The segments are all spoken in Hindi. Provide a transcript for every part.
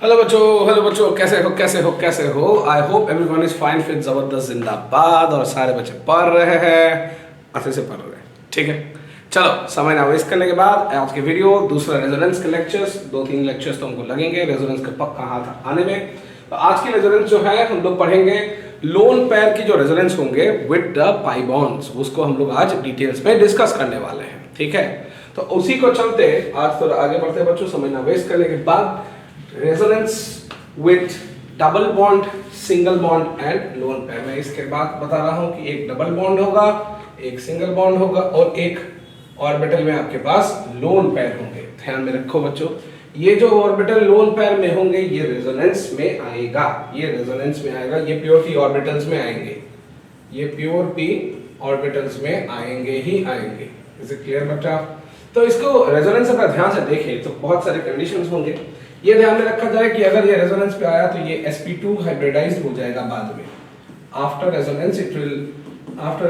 हेलो बच्चों, कैसे हो। I hope everyone is fine, fit, जबरदस्त, जिंदाबाद। और सारे बच्चे पढ़ रहे हैं, अच्छे से पढ़ रहे हैं। ठीक है, चलो समय ना वेस्ट करने के बाद आज के वीडियो दूसरा रेजोनेंस के लेक्चर्स, 2-3 लेक्चर्स तो हमको लगेंगे रेजोनेंस का पक्का हाथ आने में। तो आज की रेजोनेंस जो है हम लोग पढ़ेंगे लोन पेयर की जो रेजोनेंस होंगे विद द पाई बॉन्ड्स, उसको हम लोग आज डिटेल्स में डिस्कस करने वाले हैं। ठीक है, तो उसी को चलते आज थोड़ा आगे बढ़ते हैं बच्चों, समय ना वेस्ट करने के बाद। Resonance with double bond, single bond and lone pair. मैं इसके बाद बता रहा हूं कि एक डबल बॉन्ड होगा, एक सिंगल बॉन्ड होगा और एक ऑर्बिटल में आपके पास लोन पेयर होंगे। ध्यान में रखो बच्चों, ये जो ऑर्बिटल लोन पेयर में होंगे ये रेजोनेंस में आएगा, ये रेजोनेंस में आएगा, ये प्योर पी ऑर्बिटल्स में आएंगे, ये प्योर पी ऑर्बिटल्स में आएंगे ही आएंगे। इज इट क्लियर बच्चा? तो इसको रेजोनेंस अगर ध्यान से देखें तो बहुत सारे कंडीशंस होंगे। ये ध्यान में रखा जाए कि अगर ये रेजोनेंस पे आया तो ये sp2 हाइब्रिडाइज्ड हो जाएगा बाद में। After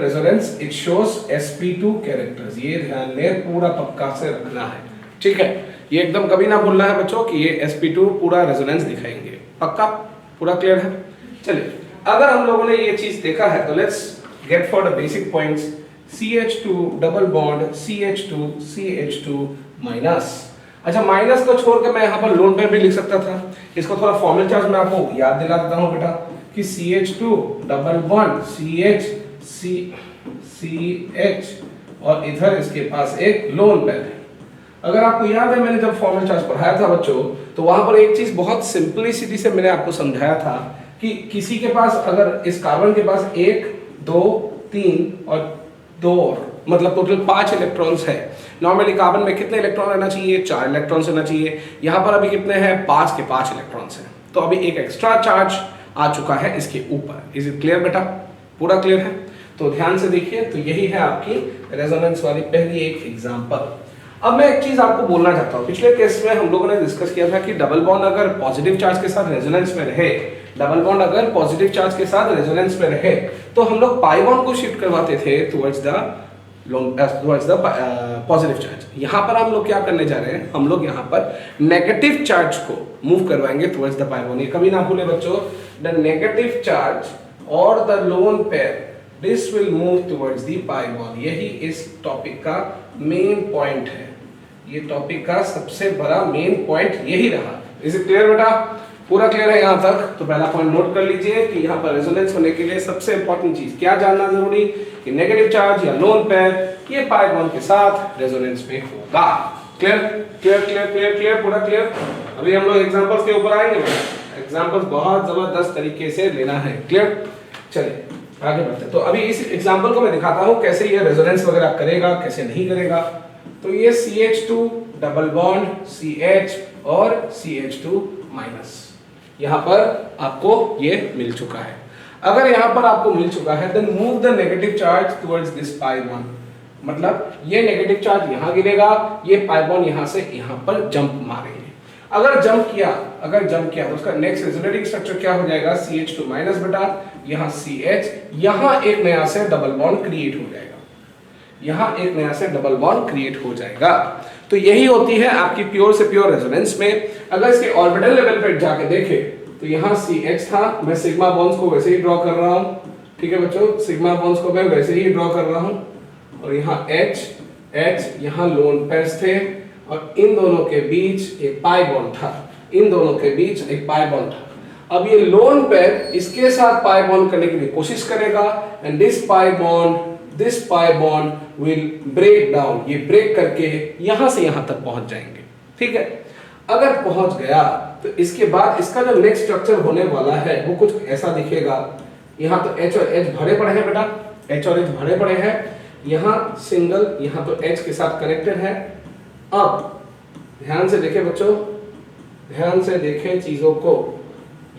resonance it shows sp2 characters. ये ध्यान में पूरा पक्का से रखना है। ठीक है, ये एकदम कभी ना भूलना है बच्चों कि ये sp2 पूरा रेजोनेंस दिखाएंगे। पक्का पूरा क्लियर है? चलिए, अगर हम लोगों ने ये चीज देखा है तो let's get for the basic points. CH2 double bond CH2 minus. अच्छा, माइनस को छोड़ के मैं यहाँ पर लोन पेयर भी लिख सकता था। इसको थोड़ा फॉर्मल चार्ज मैं आपको याद दिला देता हूँ बेटा कि CH2 डबल बॉन्ड CH और इधर इसके पास एक लोन पेयर है। अगर आपको याद है मैंने जब फॉर्मल चार्ज पढ़ाया था बच्चों तो वहां पर एक चीज बहुत सिंपलिसिटी से मैंने आपको समझाया था कि किसी के पास अगर इस कार्बन के पास 1 2 3 और 2 और मतलब टोटल 5 इलेक्ट्रॉन्स है। नॉर्मली कार्बन में कितने इलेक्ट्रॉन रहना चाहिए? 4 इलेक्ट्रॉन्स रहना चाहिए। यहाँ पर अभी कितने हैं? 5 के 5 इलेक्ट्रॉन्स हैं। तो अभी एक एक्स्ट्रा चार्ज आ चुका है इसके ऊपर। इज इट क्लियर बेटा? पूरा क्लियर है? तो ध्यान से देखिए, तो यही है आपकी रेजोनेंस वाली पहली एक एग्जांपल। अब मैं एक चीज आपको बोलना चाहता हूँ। पिछले केस में हम लोगों ने डिस्कस किया था कि डबल बॉन्ड अगर पॉजिटिव चार्ज के साथ रेजोनेंस में रहे, डबल बॉन्ड अगर पॉजिटिव चार्ज के साथ रेजोनेंस में रहे तो हम लोग पाई बॉन्ड को शिफ्ट करवाते थे टुवर्ड्स द पॉजिटिव चार्ज। यहाँ पर हम लोग क्या करने जा रहे हैं? हम लोग यहाँ पर नेगेटिव चार्ज को मूव करवाएंगे टुवर्ड्स द पाई बॉन्ड। ये कभी ना भूले बच्चों, द नेगेटिव चार्ज और the lone pair this will move towards the pi bond. यही इस टॉपिक का मेन पॉइंट है। ये टॉपिक का सबसे बड़ा मेन पॉइंट यही रहा। इज इट क्लियर बेटा? पूरा क्लियर है यहाँ तक? तो पहला पॉइंट नोट कर लीजिए कि यहाँ पर रेजोनेंस होने के लिए सबसे इंपॉर्टेंट चीज क्या जानना जरूरी कि नेगेटिव चार्ज या लोन पेयर ये पाई बॉन्ड के साथ रेजोनेंस में होगा। Clear clear clear clear clear पूरा क्लियर? अभी हम लोग एग्जांपल्स के ऊपर आएंगे। एग्जांपल्स बहुत जबरदस्त तरीके से लेना है। क्लियर? चलिए आगे बढ़ते हैं। तो अभी इस एग्जांपल को मैं दिखाता हूँ कैसे ये रेजोनेंस वगैरह करेगा, कैसे नहीं करेगा। तो ये CH2 डबल बॉन्ड CH और CH2 माइनस यहाँ पर आपको ये मिल चुका है। अगर यहाँ पर आपको मिल चुका है then move the negative charge towards this pi bond. मतलब ये नेगेटिव चार्ज यहाँ गिरेगा, ये पाई बॉन्ड यहाँ से यहाँ पर जंप मारेंगे। अगर जंप किया तो उसका नेक्स्ट रेजोनेटिंग स्ट्रक्चर क्या हो जाएगा? CH2 माइनस बेटा, यहाँ CH, यहाँ एक नया से डबल बॉन्ड क्रिएट हो जाएगा, यहाँ एक नया से डबल बॉन्ड क्रिएट हो जाएगा। तो यही होती है आपकी प्योर से प्योर रेजोनेंस में। अगर इसके ऑर्बिटल लेवल पे जाके देखें तो यहाँ CH था, मैं सिग्मा बॉन्ड्स को वैसे ही ड्रॉ कर रहा हूँ। ठीक है बच्चों, सिग्मा बॉन्ड्स को मैं वैसे ही ड्रॉ कर रहा हूँ और यहाँ H, यहाँ लोन पेयर्स थे और इन दोनों के बीच एक पाई बॉन्ड था, इन दोनों के बीच एक पाई बॉन्ड था। अब ये लोन पेयर इसके साथ पाई बॉन्ड करने की कोशिश करेगा and this pi bond will break down. ये ब्रेक करके यहां से यहां तक पहुंच जाएंगे। ठीक है, अगर पहुंच गया तो इसके बाद इसका जो नेक्स्ट स्ट्रक्चर होने वाला है वो कुछ ऐसा दिखेगा। यहाँ तो H और H भरे पड़े हैं बेटा, H और H भरे पड़े हैं। यहाँ सिंगल, यहाँ तो H के साथ कनेक्टेड है। अब ध्यान से देखें बच्चों, ध्यान से देखें चीजों को।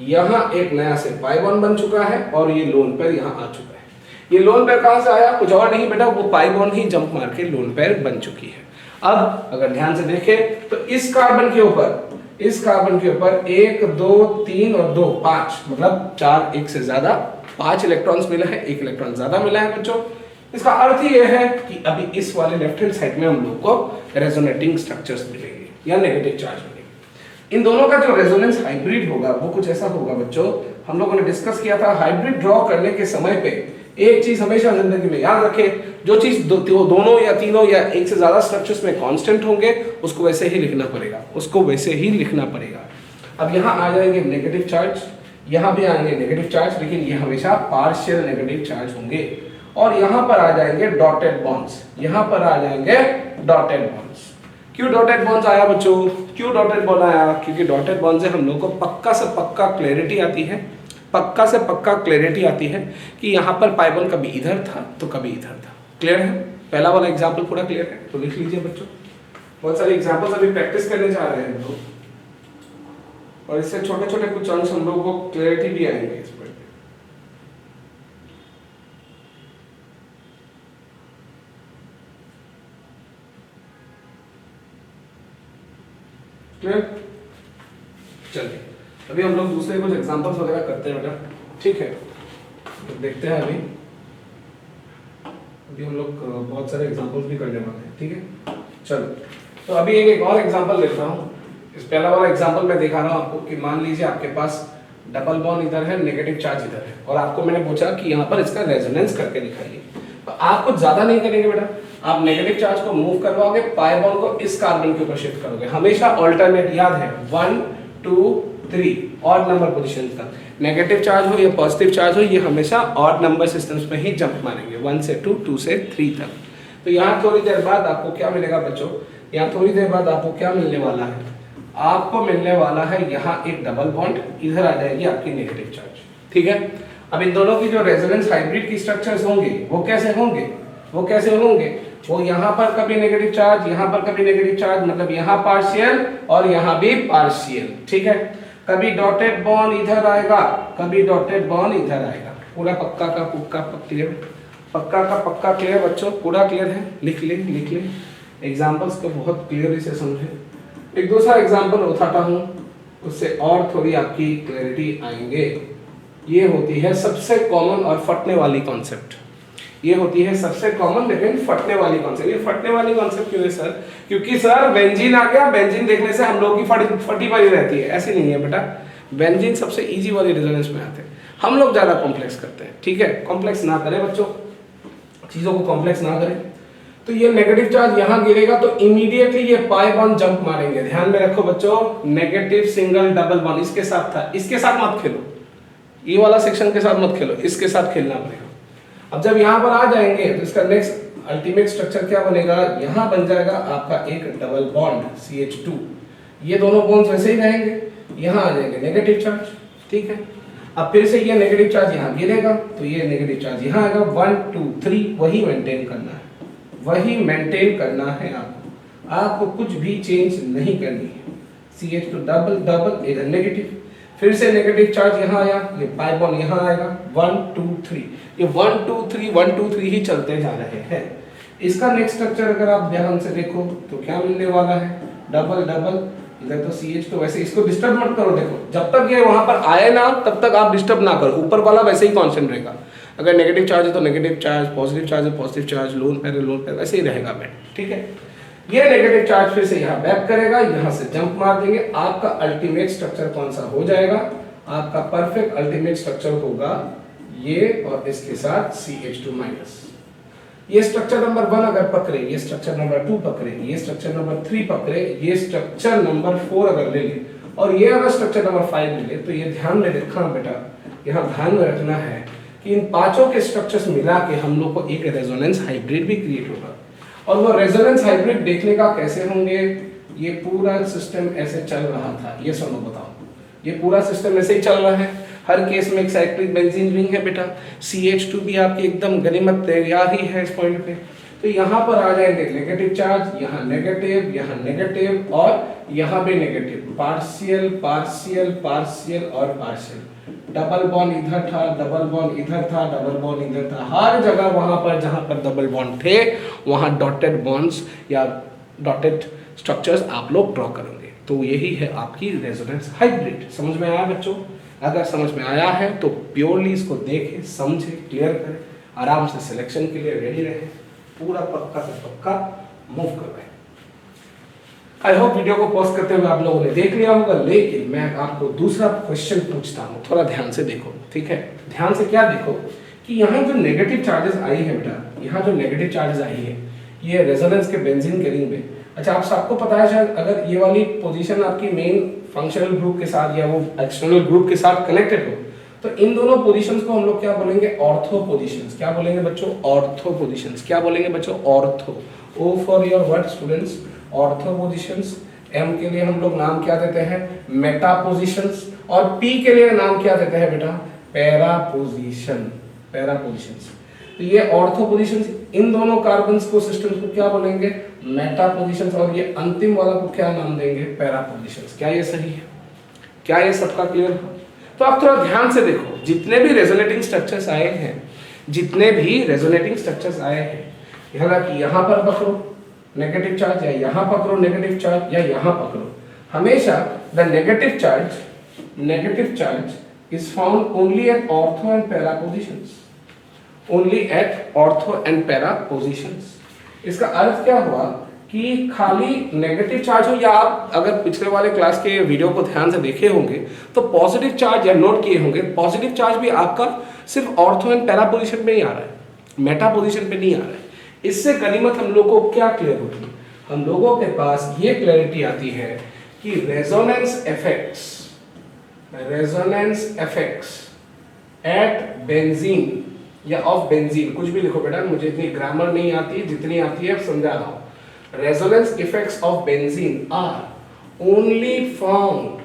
यहाँ एक नया से पाई बॉन्ड बन चुका है और ये लोन पेयर यहाँ आ चुका है। ये लोन पेयर कहां से आया? कुछ और नहीं बेटा, वो पाई बॉन्ड ही जंप मार के लोन पेयर बन चुकी है। अब अगर ध्यान से देखें तो इस कार्बन के ऊपर 1 2 3 और 2 5 मतलब 4, एक से ज्यादा 5 इलेक्ट्रॉन्स मिला है, 1 इलेक्ट्रॉन ज्यादा मिला है बच्चों। इसका अर्थ ही यह है कि अभी इस वाले लेफ्ट हैंड साइड में हम लोग को रेजोनेटिंग स्ट्रक्चर्स मिलेंगे या नेगेटिव चार्ज मिलेंगे। इन दोनों का जो रेजोनेंस हाइब्रिड होगा वो कुछ ऐसा होगा बच्चों, हम लोगों ने डिस्कस किया था हाइब्रिड ड्रॉ करने के समय पे एक चीज हमेशा जिंदगी में याद रखें, जो चीज दोनों या तीनों या एक से ज्यादा स्ट्रक्चर्स में कांस्टेंट होंगे उसको वैसे ही लिखना पड़ेगा, उसको वैसे ही लिखना पड़ेगा। अब यहाँ आ जाएंगे नेगेटिव चार्ज, यहाँ भी आएंगे नेगेटिव चार्ज, लेकिन ये हमेशा पार्शियल नेगेटिव चार्ज होंगे। और यहाँ पर आ जाएंगे डॉटेड बॉन्ड्स, यहाँ पर आ जाएंगे डॉटेड बॉन्ड्स। क्यों डॉटेड बॉन्ड्स आया बच्चों, क्यों डॉटेड बॉन्ड आया? क्योंकि डॉटेड बॉन्ड से हम लोग को पक्का से पक्का क्लैरिटी आती है, पक्का से पक्का क्लैरिटी आती है कि यहाँ पर पाई बॉन्ड कभी इधर था तो कभी इधर था। क्लियर है? पहला वाला एग्जाम्पल पूरा क्लियर है तो लिख लीजिए बच्चों। बहुत सारे एग्जाम्पल्स अभी प्रैक्टिस करने जा रहे हैं हम लोग, और इससे छोटे छोटे कुछ अंश हम लोगों को क्लैरिटी भी आएंगे इस पर। क्लियर? चलिए अभी हम लोग दूसरे कुछ एग्जांपल्स वगैरह करते हैं बेटा, ठीक है? तो देखते हैं अभी हम लोग बहुत सारे एग्जांपल्स भी करने वाले हैं, ठीक है? चलो तो अभी एक और एग्जांपल लेता हूँ। इस पहला वाला एग्जांपल मैं दिखा रहा हूँ आपको कि मान लीजिए आपके पास डबल बॉन्ड इधर है, नेगेटिव चार्ज इधर है, और आपको मैंने पूछा कि यहाँ पर इसका रेजोनेंस करके दिखाइए। तो आप कुछ ज्यादा नहीं करेंगे बेटा, आप नेगेटिव चार्ज को मूव करवाओगे, पाई बॉन्ड को इस कार्बन के ऊपर शिफ्ट करोगे, हमेशा ऑल्टरनेट, याद है 1 2 3 ऑड नंबर पोजीशन तक। नेगेटिव चार्ज हो या पॉजिटिव चार्ज हो, ये हमेशा ऑड नंबर सिस्टम्स में ही जंप मारेंगे, 1 से 2 2 से 3 तक। तो यहाँ थोड़ी देर बाद आपको क्या मिलेगा बच्चों, यहाँ थोड़ी देर बाद आपको क्या मिलने वाला है, आपको मिलने वाला है यहाँ एक डबल बॉन्ड, इधर आ जाएगी आपकी नेगेटिव चार्ज, ठीक है? अब इन दोनों की जो रेजोनेंस हाइब्रिड की स्ट्रक्चर्स होंगे वो कैसे होंगे, वो कैसे होंगे, वो यहाँ पर कभी नेगेटिव चार्ज, यहाँ पर कभी नेगेटिव चार्ज, मतलब यहाँ पार्शियल और यहाँ भी पार्शियल, ठीक है? कभी डॉटेड बॉन्ड इधर आएगा, कभी डॉटेड बॉन्ड इधर आएगा। पूरा पक्का का पक्का क्लियर, पक्का का पक्का क्लियर बच्चों, पूरा क्लियर है? लिख ले लिख ले, एग्जाम्पल्स को बहुत क्लियरली से समझे। एक दूसरा एग्जाम्पल उठाता हूँ, उससे और थोड़ी आपकी क्लैरिटी आएंगे। ये होती है सबसे कॉमन और फटने वाली कॉन्सेप्ट, ये होती है सबसे कॉमन लेकिन फटने वाली कॉन्सेप्ट। ये फटने वाली कॉन्सेप्ट क्यों है सर? क्योंकि सर बेंजीन आ गया, बेंजीन देखने से हम लोग की फटी पड़ी रहती है, ऐसी नहीं है बेटा। बेंजीन सबसे इजी वाली रेजोनेंस में आते हैं, हम लोग ज्यादा कॉम्प्लेक्स करते हैं, ठीक है? कॉम्प्लेक्स ना करें बच्चों, चीजों को कॉम्प्लेक्स ना करें। तो ये नेगेटिव चार्ज यहाँ गिरेगा तो इमीडिएटली ये पाई बॉन्ड जंप मारेंगे। ध्यान में रखो बच्चों, नेगेटिव सिंगल डबल बॉन्ड इसके साथ था, इसके साथ मत खेलो, ये वाला सेक्शन के साथ मत खेलो, इसके साथ खेलना पड़ेगा। अब जब यहाँ पर आ जाएंगे तो इसका नेक्स्ट अल्टीमेट स्ट्रक्चर क्या बनेगा, यहाँ बन जाएगा आपका एक डबल बॉन्ड CH2। ये दोनों बॉन्ड्स वैसे ही रहेंगे, यहाँ आ जाएंगे नेगेटिव चार्ज, ठीक है? अब फिर से ये नेगेटिव चार्ज यहाँ गिरेगा तो ये नेगेटिव चार्ज यहाँ आएगा, 1 2 3 वही मेंटेन करना है, वही मेंटेन करना है आपको, आपको कुछ भी चेंज नहीं करनी है। CH2 डबल डबल इधर नेगेटिव, फिर से नेगेटिव चार्ज यहाँ आया, ये पाई बॉन्ड यहाँ आएगा, 1 2 3, ये 1 2 3 1 2 3 ही चलते जा रहे हैं। इसका नेक्स्ट स्ट्रक्चर अगर आप ध्यान से देखो तो क्या मिलने वाला है, डबल डबल, इधर तो CH2 वैसे, इसको डिस्टर्ब मत करो, देखो जब तक ये वहां पर आए ना तब तक आप डिस्टर्ब ना करो, ऊपर वाला वैसे ही कांस्टेंट रहेगा। अगर नेगेटिव चार्ज है तो नेगेटिव चार्ज, पॉजिटिव चार्ज है पॉजिटिव चार्ज, लोन पेयर है लोन पेयर, वैसे ही रहेगा बेट, ठीक है? ये नेगेटिव चार्ज फिर से यहाँ बैक करेगा, यहाँ से जंप मार देंगे, आपका अल्टीमेट स्ट्रक्चर कौन सा हो जाएगा, आपका परफेक्ट अल्टीमेट स्ट्रक्चर होगा ये, और इसके साथ CH2 माइनस। ये स्ट्रक्चर नंबर 1 अगर पकड़े, ये स्ट्रक्चर नंबर 2 पकड़े, ये स्ट्रक्चर नंबर 3 पकड़े, ये स्ट्रक्चर नंबर 4 अगर ले ले, और ये अगर स्ट्रक्चर नंबर 5 ले ले, तो ये ध्यान में रखना बेटा, यहाँ ध्यान में रखना है कि इन पांचों के स्ट्रक्चर्स मिला के हम लोग को एक रेजोनेंस हाइब्रिड भी क्रिएट होगा। और वो रेजोनेंस हाइब्रिड देखने का कैसे होंगे, ये पूरा सिस्टम ऐसे चल रहा था, ये सुनो बताओ, ये पूरा सिस्टम ऐसे ही चल रहा है, हर केस में एक साइक्लिक बेंजीन रिंग है बेटा, CH2 भी आपकी एकदम गनीमत तैयार ही है इस पॉइंट पे। तो यहाँ पर आ जाएंगे नेगेटिव चार्ज, यहाँ नेगेटिव और यहाँ भी नेगेटिव, पार्शियल पार्शियल पार्शियल और पार्शियल। डबल बॉन्ड इधर था, डबल बॉन्ड इधर था, डबल बॉन्ड इधर था, हर जगह वहां पर जहां पर डबल बॉन्ड थे वहां डॉटेड बॉन्ड्स या डॉटेड स्ट्रक्चर्स आप लोग ड्रॉ करेंगे। तो यही है आपकी रेजोनेंस हाइब्रिड। समझ में आया बच्चों? अगर समझ में आया है तो प्योरली इसको देखें, समझे, क्लियर करें, आराम से सिलेक्शन के लिए रेडी रहे, पूरा पक्का से पक्का मूव करवाएं। आई होप वीडियो को पॉज करते हुए आप लोगों ने देख लिया होगा, लेकिन मैं आपको दूसरा क्वेश्चन पूछता हूँ, थोड़ा ध्यान से देखो, ठीक है। ध्यान से क्या देखो कि यहाँ जो नेगेटिव चार्जेस आई है बेटा, यहाँ जो नेगेटिव चार्जेस आई है ये रेजोनेंस के बेंजीन के रिंग में। अच्छा, आप सबको पता है शायद, अगर ये वाली पोजीशन आपकी मेन फंक्शनल ग्रुप के साथ या वो एक्सटर्नल ग्रुप के साथ कनेक्टेड हो, तो इन दोनों पोजीशंस को हम लोग क्या बोलेंगे, ऑर्थो पोजीशंस। क्या बोलेंगे बच्चों, ऑर्थो पोजीशंस। क्या बोलेंगे बच्चों, ortho. O for your what students, ortho positions. M के लिए हम लोग नाम क्या देते हैं, मेटा पोजीशंस। और पी के लिए नाम क्या देते हैं बेटा, पैरा पोजीशन, पैरा पोजीशंस। तो ये ऑर्थो पोजीशंस, इन दोनों कार्बन्स को, सिस्टम्स को क्या बोलेंगे, मेटा पोजीशंस। और ये अंतिम वाला को क्या नाम देंगे, पैरा पोजीशंस। क्या ये सही है, क्या ये सबका क्लियर है? तो आप थोड़ा ध्यान से देखो, जितने भी रेजोनेटिंग स्ट्रक्चर्स आए हैं, जितने भी रेजोनेटिंग स्ट्रक्चर्स आए हैं, हालांकि यहाँ पर पकड़ो नेगेटिव चार्ज, या यहाँ पकड़ो नेगेटिव चार्ज, या यहाँ पकड़ो, हमेशा the negative charge is found only at ortho and para positions, only at ortho and para positions. इसका अर्थ क्या हुआ कि खाली नेगेटिव चार्ज हो, या आप अगर पिछले वाले क्लास के वीडियो को ध्यान से देखे होंगे तो पॉजिटिव चार्ज या नोट किए होंगे, पॉजिटिव चार्ज भी आपका सिर्फ ऑर्थो एंड पैरा पोजीशन पे ही आ रहा है, मेटा पोजीशन पे नहीं आ रहा है। इससे गनीमत हम लोगों को क्या क्लियर होती है, हम लोगों के पास ये क्लैरिटी आती है कि रेजोनेंस इफेक्ट्स एट बेंजीन या ऑफ बेंजीन, कुछ भी लिखो बेटा, मुझे इतनी ग्रामर नहीं आती, जितनी आती है समझा रहा हूं। Resonance effects of benzene are only found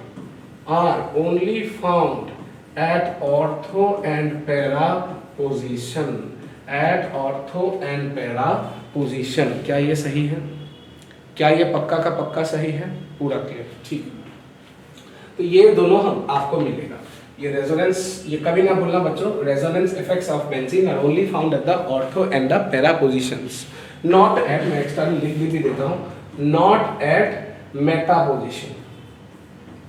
at ortho and para position, at ortho and para position। क्या ये सही है, क्या ये पक्का का पक्का सही है, पूरा क्लियर, ठीक। तो ये दोनों हम आपको मिलेगा, ये रेजोनेंस, ये कभी ना भूलना बच्चों, resonance effects of benzene are only found at the ortho and the para positions, not at, मैं एक्सटर्नल लिख भी देता हूं, not at meta position.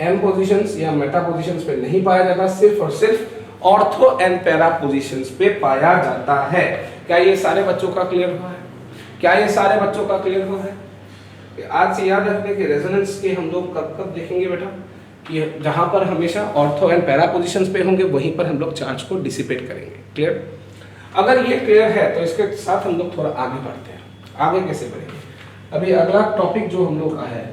M positions या मेटा पोजीशंस पे नहीं पाया जाता, सिर्फ और सिर्फ ऑर्थो एंड पैरा पोजीशंस पे पाया जाता है। क्या ये सारे बच्चों का क्लियर हुआ है, क्या ये सारे बच्चों का क्लियर हुआ है? आज से याद रखने के रेजोनेंस के हम लोग कब कब देखेंगे बेटा, कि जहां पर हमेशा ऑर्थो एंड पैरा पोजीशंस पे होंगे वहीं पर हम लोग चार्ज को डिसिपेट करेंगे। क्लियर? अगर ये क्लियर है तो इसके साथ हम लोग थोड़ा आगे बढ़ते हैं। आगे कैसे बढ़ेंगे, अभी अगला टॉपिक जो हम लोग का है,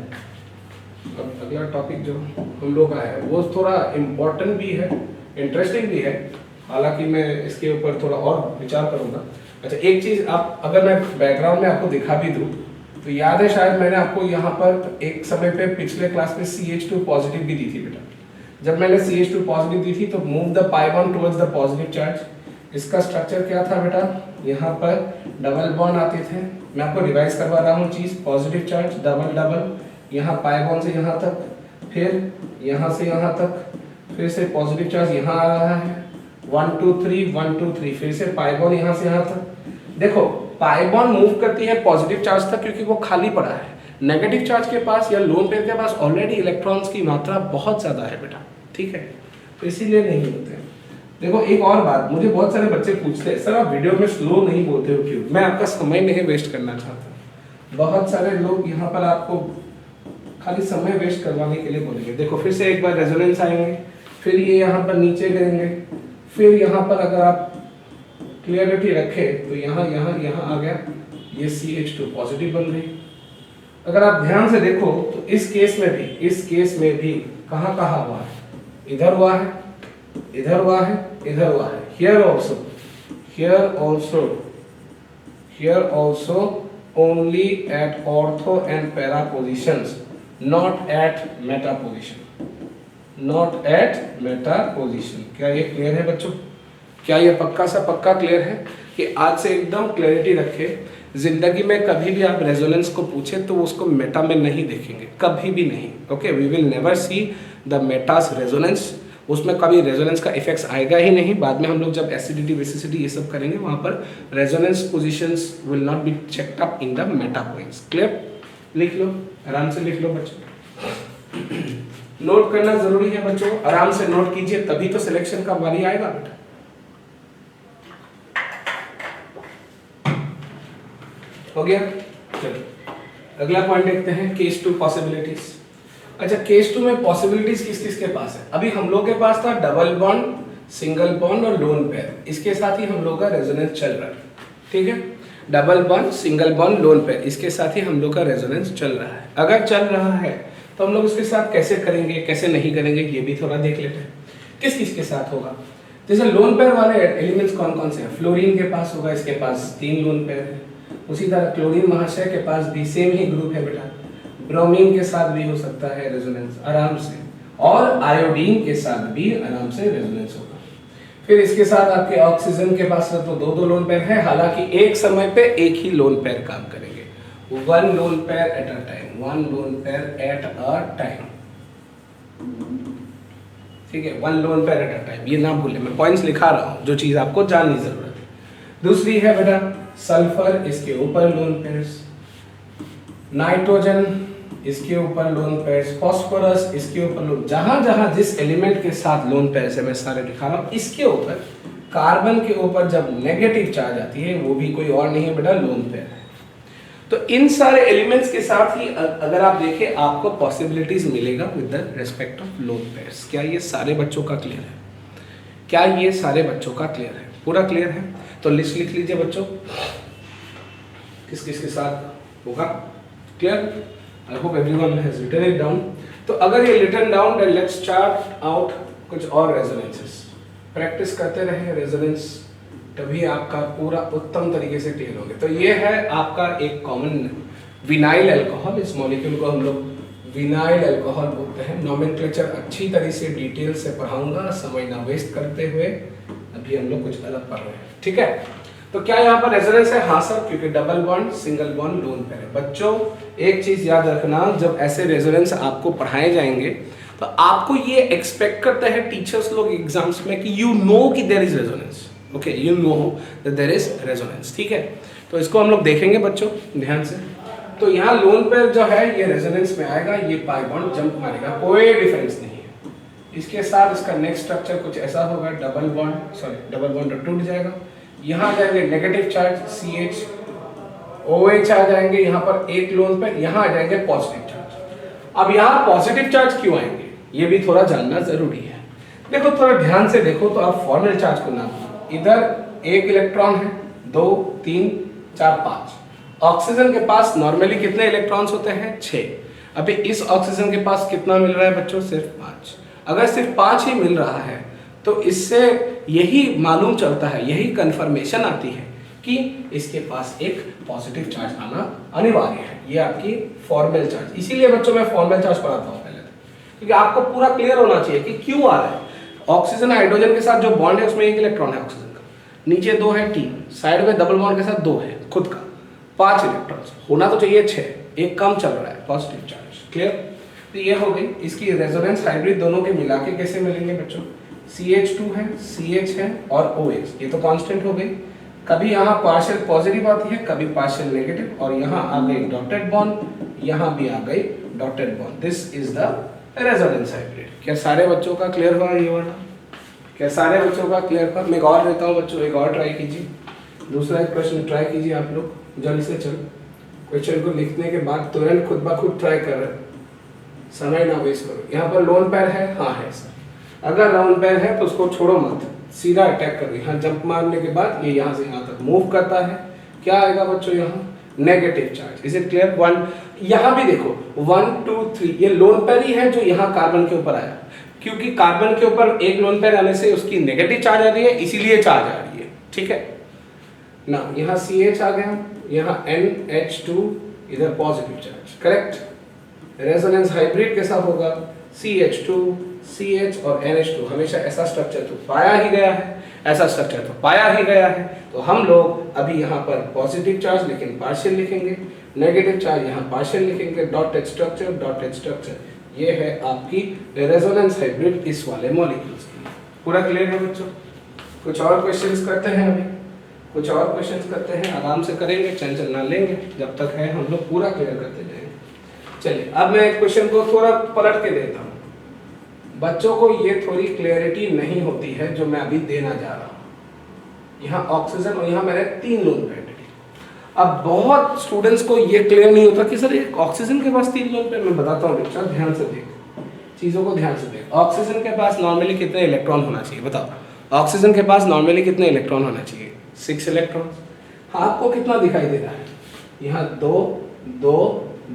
अगला टॉपिक जो हम लोग का है वो थोड़ा इम्पोर्टेंट भी है, इंटरेस्टिंग भी है, हालांकि मैं इसके ऊपर थोड़ा और विचार करूंगा। अच्छा, एक चीज आप, अगर मैं बैकग्राउंड में आपको दिखा भी दूं तो याद है शायद मैंने आपको यहाँ पर एक समय पे पिछले क्लास में CH2 पॉजिटिव भी दी थी बेटा। जब मैंने CH2 पॉजिटिव दी थी तो move the pi bond towards the positive charge. इसका स्ट्रक्चर क्या था बेटा, यहाँ पर डबल बॉन्ड आते थे, मैं आपको रिवाइज करवा रहा हूँ चीज, पॉजिटिव चार्ज डबल डबल, यहाँ पाई बॉन्ड से यहाँ तक, फिर यहाँ से यहाँ तक, फिर से पॉजिटिव चार्ज यहाँ आ रहा है, 1 2 3 1 2 3, फिर से पाई बॉन्ड यहाँ से यहाँ तक। देखो पाई बॉन्ड मूव करती है पॉजिटिव चार्ज तक क्योंकि वो खाली पड़ा है, नेगेटिव चार्ज के पास या लोन पेयर के पास ऑलरेडी इलेक्ट्रॉन्स की मात्रा बहुत ज्यादा है बेटा, ठीक है, तो इसीलिए नहीं होते। देखो एक और बात, मुझे बहुत सारे बच्चे पूछते हैं सर आप वीडियो में स्लो नहीं बोलते हो क्यों? मैं आपका समय नहीं वेस्ट करना चाहता। बहुत सारे लोग यहाँ पर आपको खाली समय वेस्ट करवाने के लिए बोलेंगे। देखो फिर से एक बार रेजोनेंस आएंगे, फिर ये यहाँ पर नीचे करेंगे, फिर यहाँ पर अगर आप क्लियरिटी रखे तो यहाँ यहाँ यहाँ आ गया, ये CH2 पॉजिटिव बन गई। अगर आप ध्यान से देखो तो इस केस में भी कहाँ कहाँ हुआ है, इधर हुआ है, इधर हुआ है, इधर हुआ है, here also only at ortho and para positions, not at meta position। क्या ये क्लियर है बच्चों? क्या ये पक्का सा पक्का क्लियर है कि आज से एकदम क्लैरिटी रखे, जिंदगी में कभी भी आप रेजोनेंस को पूछे तो उसको मेटा में नहीं देखेंगे, कभी भी नहीं। Okay, we will never see the metas resonance, उसमें कभी रेजोनेंस का इफेक्ट्स आएगा ही नहीं। बाद में हम लोग जब एसिडिटी बेसिसिटी ये सब करेंगे वहां पर resonance positions will not be checked up in the Meta points. Clear? लिख लो, आराम से लिख लो बच्चों, नोट करना जरूरी है बच्चों, आराम से नोट कीजिए तभी तो सिलेक्शन का बारी आएगा बेटा। हो गया? चलो अगला पॉइंट देखते हैं केस 2 पॉसिबिलिटीज। अच्छा, केस 2 में पॉसिबिलिटीज किस किस के पास है? अभी हम लोग के पास था डबल बॉन्ड, सिंगल बॉन्ड और लोन पेयर, इसके साथ ही हम लोग का रेजोनेंस चल रहा है, ठीक है। Double bond, single bond, lone pair, इसके साथ ही हम लोग का रेजोनेंस चल रहा है। अगर चल रहा है तो हम लोग इसके साथ कैसे करेंगे, कैसे नहीं करेंगे, ये भी थोड़ा देख लेते हैं। किस किस के साथ होगा? जैसे लोन पेयर वाले एलिमेंट्स कौन कौन से हैं? फ्लोरीन के पास होगा, इसके पास 3 लोन पेयर है। उसी तरह क्लोरीन महाशय के पास भी सेम ही ग्रुप है बेटा। ब्रोमीन के साथ भी हो सकता है रेजोनेंस आराम से, और आयोडीन के साथ भी आराम से रेजोनेंस होगा। फिर इसके साथ आपके ऑक्सीजन के पास तो 2 लोन पेयर है, हालांकि एक समय पे एक ही लोन पेयर काम करेंगे। 1 lone pair at a time, 1 lone pair at a time, ठीक है। 1 lone pair at a time, ये ना भूलें, मैं पॉइंट्स लिखा रहा हूँ जो चीज आपको जाननी जरूरत है। दूसरी है बेटा सल्फर, इसके ऊपर लोन पेयर्स, नाइट्रोजन इसके ऊपर लोन पेयर्स, फास्फोरस इसके ऊपर लोन, जहां जहां जिस एलिमेंट के साथ लोन पेयर्स है मैं सारे दिखा रहा हूं, इसके ऊपर कार्बन के ऊपर जब नेगेटिव चार्ज आती है, वो भी कोई और नहीं है बेटा, लोन पेयर है। तो इन सारे एलिमेंट्स के साथ ही अगर आप देखें आपको पॉसिबिलिटीज मिलेगा with the respect of lone pairs. क्या ये सारे बच्चों का क्लियर है? क्या ये सारे बच्चों का क्लियर है? पूरा क्लियर है? तो लिस्ट लिख लीजिए बच्चों, किस किस के साथ होगा। Clear? I hope everyone has written it down. तो अगर ये written down, then let's chart out कुछ और रेजोनेंसेस। प्रैक्टिस करते रहे रेजोनेंस, तभी आपका पूरा उत्तम तरीके से क्लियर होंगे। तो ये है आपका एक कॉमन विनाइल अल्कोहल, इस मॉलिक्यूल को हम लोग विनाइल अल्कोहल बोलते हैं। नॉमेनक्लेचर अच्छी तरह से डिटेल से पढ़ाऊंगा, समय ना वेस्ट करते हुए। अभी हम लोग कुछ अलग पढ़ रहे हैं, ठीक है। तो क्या यहाँ पर रेजोनेंस है? हाँ सर, क्योंकि double bond, single bond, loan pair है। बच्चों एक चीज याद रखना, जब ऐसे रेजोनेंस आपको पढ़ाए जाएंगे तो आपको ये एक्सपेक्ट करते हैं टीचर्स लोग एग्जाम्स में कि यू नो कि there is resonance, okay, you know that there is resonance, ठीक है। तो इसको हम लोग देखेंगे बच्चों ध्यान से। तो यहाँ लोन पेयर जो है ये रेजोनेंस में आएगा, ये पाई बॉन्ड जंप मारेगा, कोई डिफरेंस नहीं है। इसके साथ इसका नेक्स्ट स्ट्रक्चर कुछ ऐसा होगा, डबल बॉन्ड टूट जाएगा, यहाँ आ जाएंगे नेगेटिव चार्ज CH, OH आ जाएंगे यहाँ पर एक लोन पे, यहाँ आ जाएंगे पॉजिटिव चार्ज। अब यहाँ पॉजिटिव चार्ज क्यों आएंगे ये भी थोड़ा जानना जरूरी है। देखो थोड़ा ध्यान से देखो तो आप फॉर्मल चार्ज को ना भूलो। इधर एक इलेक्ट्रॉन है, 2 3 4 5। ऑक्सीजन के पास नॉर्मली कितने इलेक्ट्रॉन्स होते हैं? 6। अभी इस ऑक्सीजन के पास कितना मिल रहा है बच्चों? सिर्फ 5। अगर सिर्फ 5 ही मिल रहा है तो इससे यही मालूम चलता है, यही कंफर्मेशन आती है कि इसके पास एक पॉजिटिव चार्ज आना अनिवार्य है। ये आपकी फॉर्मल चार्ज, इसीलिए बच्चों मैं फॉर्मल चार्ज पढ़ाता हूँ पहले, क्योंकि आपको पूरा क्लियर होना चाहिए कि क्यों आ रहा है। ऑक्सीजन हाइड्रोजन के साथ जो बॉन्ड है उसमें 1 इलेक्ट्रॉन है ऑक्सीजन का, नीचे 2 है, 3 साइड में डबल बॉन्ड के साथ 2 है खुद का, 5 इलेक्ट्रॉन्स होना तो चाहिए 6, एक कम चल रहा है पॉजिटिव चार्ज। क्लियर? तो ये हो गई इसकी रेजोनेंस। हाइब्रिड दोनों के मिला के कैसे मिलेंगे बच्चों? CH2 है, CH है और OH, ये तो कांस्टेंट हो गई। कभी यहाँ पार्शियल पॉजिटिव आती है, कभी पार्शियल नेगेटिव, और यहाँ आ गई डॉटेड बॉन्ड, यहाँ भी आ गई dotted bond. This is the resonance hybrid. क्या सारे बच्चों का क्लियर हुआ ये वाला? क्या सारे बच्चों का क्लियर हुआ? मैं एक और देता हूँ बच्चों, एक और ट्राई कीजिए, दूसरा एक प्रश्न ट्राई कीजिए आप लोग जल्द से जल्द। क्वेश्चन को लिखने के बाद तुरंत खुद ब खुद ट्राई कर रहे, समय ना वेस्ट करो। यहाँ पर लोन पेयर है, हाँ है सर। अगर लोन पेयर है तो उसको छोड़ो मत, सीधा अटैक कर दो। यहाँ जंप मारने के बाद ये यहाँ से यहाँ तक मूव करता है, क्या आएगा बच्चों? यहाँ negative charge. Is it clear? 1 यहाँ भी देखो 1 2 3, ये लोन पेयर ही है जो यहाँ कार्बन के ऊपर आया, क्योंकि कार्बन के ऊपर एक लोन पेयर आने से उसकी नेगेटिव चार्ज आ रही है, इसीलिए चार्ज आ रही है, ठीक है ना। यहाँ CH आ गया, यहाँ NH2, इधर positive charge, correct. Resonance hybrid कैसा होगा? CH2 CH और NH2, हमेशा ऐसा स्ट्रक्चर तो पाया ही गया है, ऐसा स्ट्रक्चर तो पाया ही गया है। तो हम लोग अभी यहाँ पर पॉजिटिव चार्ज लेकिन पार्शियल लिखेंगे, नेगेटिव चार्ज यहाँ पार्शियल लिखेंगे, डॉटेड स्ट्रक्चर। ये है आपकी रेजोनेंस हाइब्रिड इस वाले मॉलिक्यूल्स की। पूरा क्लियर है बच्चों? कुछ और क्वेश्चंस करते हैं, अभी कुछ और क्वेश्चंस करते हैं, आराम से करेंगे, चंचल ना लेंगे, जब तक है हम लोग पूरा क्लियर करते जाएंगे। चलिए अब मैं क्वेश्चन को थोड़ा पलट के देता हूँ, बच्चों को ये थोड़ी क्लियरिटी नहीं होती है जो मैं अभी देना जा रहा हूँ। यहाँ ऑक्सीजन और यहाँ मैंने 3 लोन पेयर। अब बहुत स्टूडेंट्स को ये क्लियर नहीं होता कि सर एक ऑक्सीजन के पास 3 लोन पेयर, मैं बताता हूँ बच्चा, ध्यान से देख, चीज़ों को ध्यान से देख। ऑक्सीजन के पास नॉर्मली कितने इलेक्ट्रॉन होना चाहिए बताओ? ऑक्सीजन के पास नॉर्मली कितने इलेक्ट्रॉन होना चाहिए? 6 इलेक्ट्रॉन। आपको कितना दिखाई दे रहा है? यहाँ 2 2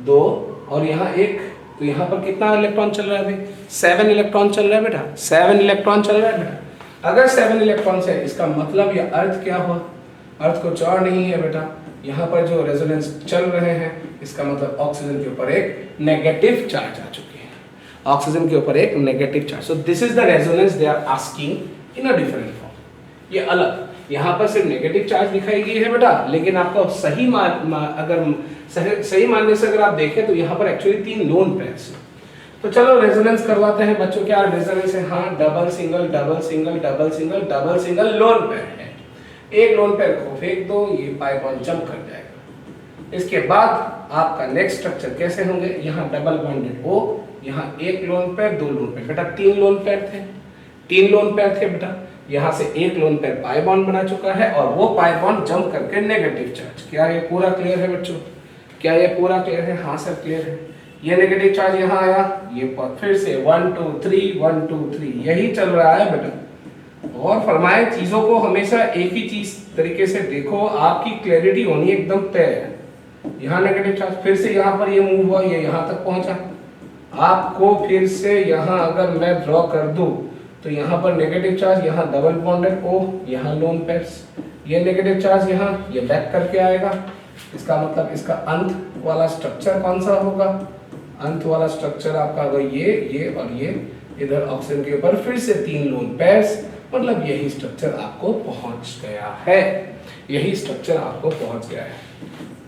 2 और यहाँ 1, तो यहाँ पर कितना इलेक्ट्रॉन चल रहा है भाई? 7 इलेक्ट्रॉन चल रहा है बेटा, 7 इलेक्ट्रॉन चल रहा है बेटा। अगर 7 इलेक्ट्रॉन है, इसका मतलब या अर्थ क्या हुआ? अर्थ को चार नहीं है बेटा, यहाँ पर जो रेजोनेंस चल रहे हैं इसका मतलब ऑक्सीजन के ऊपर एक नेगेटिव चार्ज आ चुकी है, ऑक्सीजन के ऊपर एक negative charge. So this is the resonance they are asking in a different form. ये अलग, यहाँ पर सिर्फ नेगेटिव चार्ज दिखाई गई है बेटा, लेकिन आपको सही मानने से अगर आप देखें तो यहाँ पर एक्चुअली 3 लोन पेयर्स हैं। तो चलो रेजोनेंस करवाते हैं बच्चों। क्या रेजोनेंस है? हाँ, double single double single double single double single loan pair है। एक लोन पेयर को फेंक दो, ये पाई बॉन्ड जंप कर जाएगा। इसके बाद आपका नेक्स्ट स्ट्रक्चर कैसे होंगे? यहाँ डबल बॉन्डेड O, यहाँ एक लोन पेयर 2 लोन पेयर बेटा, 3 लोन पेयर थे, 3 लोन पेयर थे बेटा। यहाँ से एक लोन पेयर पाई बॉन्ड बना चुका है और वो पाई बॉन्ड जंप करके नेगेटिव चार्ज। क्या ये पूरा क्लियर है बच्चों? क्या ये पूरा क्लियर है? हाँ सर क्लियर है। ये नेगेटिव चार्ज यहाँ आया, ये फिर से 1 2 3 1 2 3 यही चल रहा है बेटा। और फरमाए चीजों को हमेशा एक ही चीज तरीके से देखो, आपकी क्लैरिटी होनी एकदम तय है। यहाँ नेगेटिव चार्ज, फिर से यहाँ पर ये मूव हुआ, ये यहाँ तक पहुंचा। आपको फिर से यहाँ अगर मैं ड्रॉ कर दूं तो यहाँ पर नेगेटिव चार्ज, यहाँ डबल बॉन्डेड O, यहाँ लोन पेयर्स, ये नेगेटिव चार्ज यहाँ ये बैक करके आएगा। इसका मतलब इसका अंत वाला स्ट्रक्चर कौन सा होगा? अंत वाला स्ट्रक्चर आपका होगा ये और ये। इधर ऑक्सीजन के ऊपर फिर से 3 लोन पेयर्स, मतलब यही स्ट्रक्चर आपको पहुंच गया है, यही स्ट्रक्चर आपको पहुंच गया है।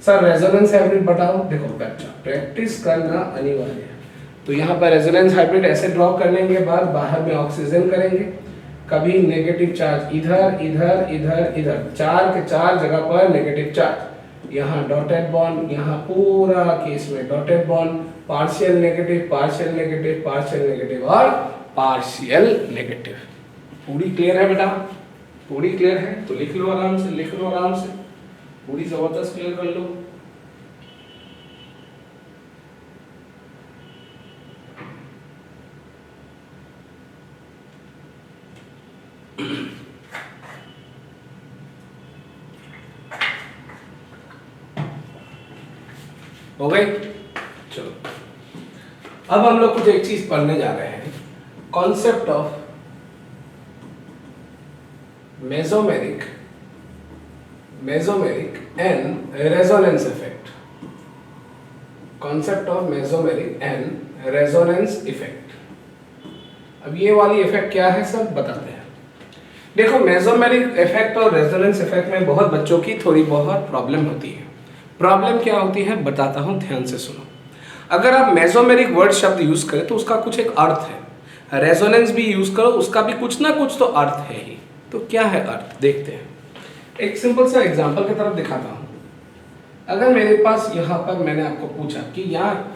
सर रेजोनेंस हाइब्रिड बताओ। देखो बच्चा, प्रैक्टिस करना अनिवार्य है। तो यहाँ पर रेजोनेंस हाइब्रिड ऐसे ड्रॉ करने के बाद बाहर में ऑक्सीजन करेंगे, कभी नेगेटिव चार्ज इधर इधर इधर इधर, 4 के 4 जगह पर नेगेटिव चार्ज। यहाँ डॉटेड बॉन्ड, यहाँ पूरा केस में dotted bond, partial negative partial negative partial negative और पार्शियल नेगेटिव। पूरी क्लियर है बेटा? पूरी क्लियर है तो लिख लो आराम से, लिख लो आराम से, पूरी जबरदस्त क्लियर कर लो। हो गई? चलो अब हम लोग कुछ एक चीज पढ़ने जा रहे हैं, concept of mesomeric and resonance effect. Concept of mesomeric and resonance effect. अब ये वाली इफेक्ट क्या है सब बताते हैं। देखो मेसोमेरिक इफेक्ट और रेजोनेंस इफेक्ट में बहुत बच्चों की थोड़ी बहुत प्रॉब्लम होती है। प्रॉब्लम क्या होती है बताता हूं, ध्यान से सुनो। अगर आप मेसोमेरिक वर्ड शब्द यूज करें तो उसका कुछ एक अर्थ है, रेजोनेंस भी यूज करो उसका भी कुछ ना कुछ तो अर्थ है ही। तो क्या है अर्थ देखते हैं। एक सिंपल सा एग्जांपल की तरफ दिखाता हूं। अगर मेरे पास यहाँ पर मैंने आपको पूछा कि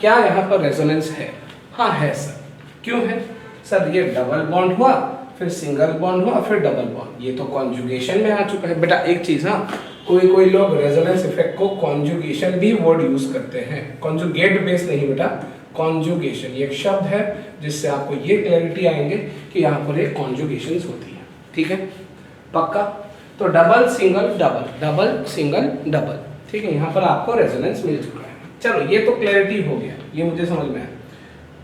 क्या यहाँ पर रेजोनेंस है? हाँ है सर। क्यों है सर? ये डबल बॉन्ड हुआ, फिर सिंगल बॉन्ड हुआ, फिर डबल बॉन्ड, ये तो कॉन्जुगेशन में आ चुका है बेटा। एक चीज, हाँ कोई लोग रेजोनेंस इफेक्ट को कॉन्जुगेशन भी वर्ड यूज करते हैं, कॉन्जुगेट बेस नहीं बेटा, कॉन्जुगेशन। ये एक शब्द है जिससे आपको ये क्लैरिटी आएंगे कि यहाँ पर एक कॉन्जुगेशन होती है। ठीक है पक्का? तो double single double, double single double, ठीक है। यहाँ पर आपको रेजोनेंस मिल चुका है। चलो ये तो क्लैरिटी हो गया, ये मुझे समझ में आया।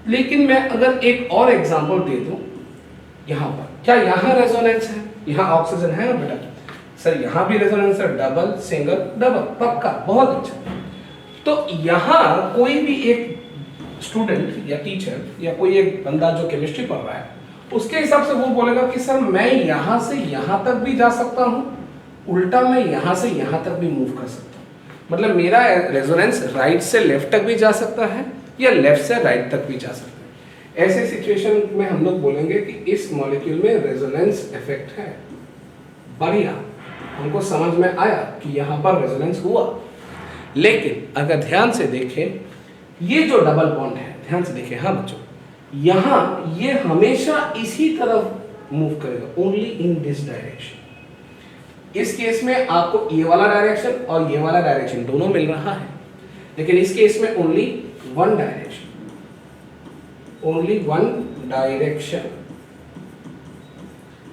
लेकिन मैं अगर एक और एग्जांपल दे दूं, यहाँ पर क्या यहाँ रेजोनेंस है? यहाँ ऑक्सीजन है बेटा सर, यहाँ भी रेजोनेंस है, डबल सिंगल डबल, पक्का, बहुत अच्छा। तो यहाँ कोई भी एक स्टूडेंट या टीचर या कोई एक बंदा जो केमिस्ट्री पढ़ रहा है, उसके हिसाब से वो बोलेगा कि सर मैं यहाँ से यहाँ तक भी जा सकता हूँ, उल्टा मैं यहाँ से यहाँ तक भी मूव कर सकता हूँ। मतलब मेरा रेजोनेंस राइट से लेफ्ट तक भी जा सकता है या लेफ्ट से राइट तक भी जा सकता है। ऐसे सिचुएशन में हम लोग बोलेंगे कि इस मॉलिक्यूल में रेजोनेंस इफेक्ट है। बढ़िया, हमको समझ में आया कि यहाँ पर रेजोनेंस हुआ। लेकिन अगर ध्यान से देखें, ये जो डबल बॉन्ड है, ध्यान से देखें हाँ बच्चों, यहाँ ये हमेशा इसी तरफ मूव करेगा, ओनली इन दिस डायरेक्शन। इस केस में आपको ये वाला डायरेक्शन और ये वाला डायरेक्शन दोनों मिल रहा है, लेकिन इस केस में only one direction, only one direction.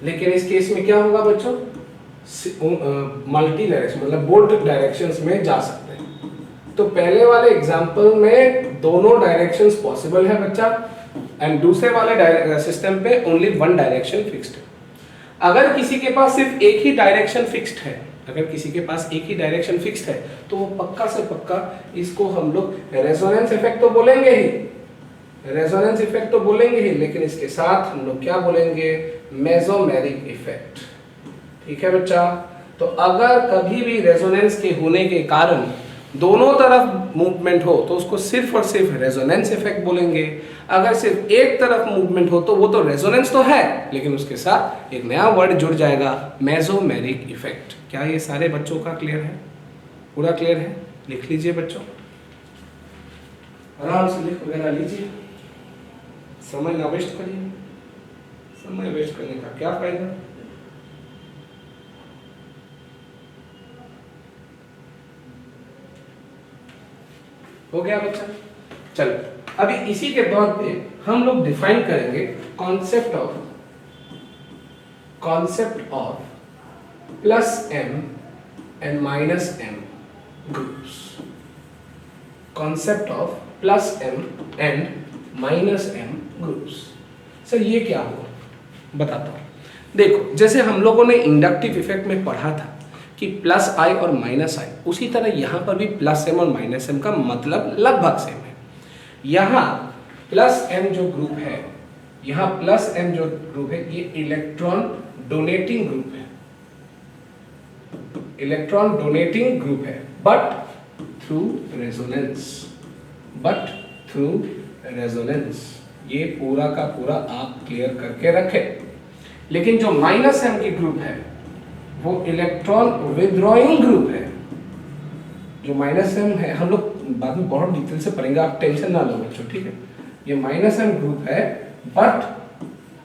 लेकिन इस केस में क्या होगा बच्चों, मल्टी डायरेक्शन मतलब बोथ डायरेक्शंस में जा सकते हैं। तो पहले वाले एग्जांपल में दोनों डायरेक्शंस पॉसिबल है बच्चा, एंड दूसरे वाले सिस्टम पे ओनली वन डायरेक्शन फिक्स्ड है। अगर किसी के पास सिर्फ एक ही डायरेक्शन फिक्स्ड है, अगर किसी के पास एक ही डायरेक्शन फिक्स्ड है, तो वो पक्का से पक्का इसको हम लोग रेजोनेंस इफेक्ट तो बोलेंगे ही, रेजोनेंस इफेक्ट तो बोलेंगे ही, लेकिन इसके साथ हम लोग क्या बोलेंगे, मेसोमेरिक इफेक्ट। ठीक है बच्चा। तो अगर कभी भी रेजोनेंस के होने के कारण दोनों तरफ मूवमेंट हो तो उसको सिर्फ और सिर्फ रेजोनेंस इफेक्ट बोलेंगे। अगर सिर्फ एक तरफ मूवमेंट हो तो वो तो रेजोनेंस तो है, लेकिन उसके साथ एक नया वर्ड जुड़ जाएगा, मेसोमेरिक इफेक्ट। क्या ये सारे बच्चों का क्लियर है, पूरा क्लियर है? लिख लीजिए बच्चों, आराम से लिख वगैरह लीजिए, समय ना वेस्ट करिए, समय वेस्ट करने का क्या फायदा। हो गया बच्चा? चलो अभी इसी के तौर पे हम लोग डिफाइन करेंगे concept of plus M and minus M groups. Concept of plus M and minus M groups. Sir ये क्या हुआ बताता हूं। देखो जैसे हम लोगों ने इंडक्टिव इफेक्ट में पढ़ा था कि प्लस आई और माइनस आई, उसी तरह यहाँ पर भी प्लस एम और माइनस एम का मतलब लगभग सेम है। यहाँ प्लस एम जो ग्रुप है, यहाँ प्लस एम जो ग्रुप है, ये इलेक्ट्रॉन डोनेटिंग ग्रुप है, इलेक्ट्रॉन डोनेटिंग ग्रुप है, but through resonance, but through resonance. ये पूरा का पूरा आप क्लियर करके रखें। लेकिन जो माइनस एम की ग्रुप है वो इलेक्ट्रॉन विथड्रॉइंग ग्रुप है। जो माइनस एम है हम लोग बाद में बहुत डिटेल से पढ़ेंगे, आप टेंशन ना लो बच्चों, ठीक है। ये माइनस एम ग्रुप है बट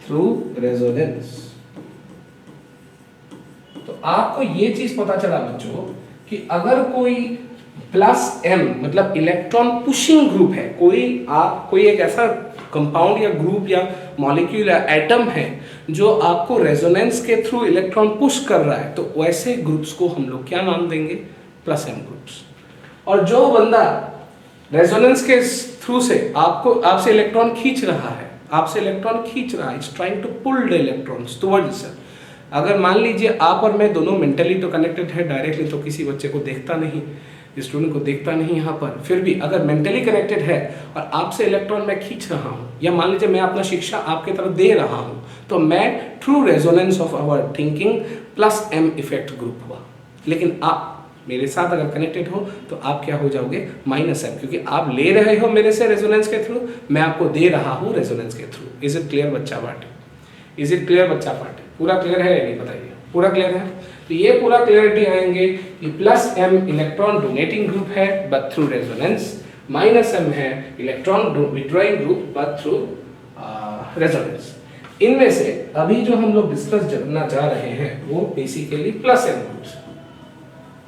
थ्रू रेजोनेंस। तो आपको ये चीज पता चला बच्चों कि अगर कोई प्लस एम मतलब इलेक्ट्रॉन पुशिंग ग्रुप है, कोई एक ऐसा कंपाउंड या ग्रुप या मॉलिक्यूल या एटम है जो आपको रेजोनेंस के थ्रू इलेक्ट्रॉन पुश कर रहा है, तो वैसे ग्रुप्स को हम लोग क्या नाम देंगे, प्लस एम ग्रुप्स। और जो बंदा रेजोनेंस के थ्रू से आपसे इलेक्ट्रॉन खींच रहा है, आपसे इलेक्ट्रॉन खींच रहा है, it's trying to pull the electrons towards itself. अगर मान लीजिए आप और मैं दोनों मेंटली तो कनेक्टेड है, डायरेक्टली तो किसी बच्चे को देखता नहीं, स्टूडेंट को देखता नहीं यहाँ पर, फिर भी अगर मेंटली कनेक्टेड है और आपसे इलेक्ट्रॉन मैं खींच रहा हूँ, या मान लीजिए मैं अपना शिक्षा आपके तरफ दे रहा हूँ, तो मैं through resonance of our thinking plus M effect group हुआ। लेकिन आप मेरे साथ अगर कनेक्टेड हो तो आप क्या हो जाओगे, माइनस एम, क्योंकि आप ले रहे हो मेरे से रेजोनेंस के थ्रू, मैं आपको दे रहा हूँ रेजोनेंस के थ्रू। इज इट क्लियर बच्चा पार्ट? इज इट क्लियर बच्चा पार्ट? पूरा क्लियर है या नहीं बताइए? पूरा क्लियर है? तो ये पूरा क्लियरिटी आएंगे कि plus M electron donating group है but through resonance, minus M है electron withdrawing group but through resonance. इनमें से अभी जो हम लोग डिस्कस करना चाह रहे हैं वो बेसिकली प्लस एम ग्रुप्स,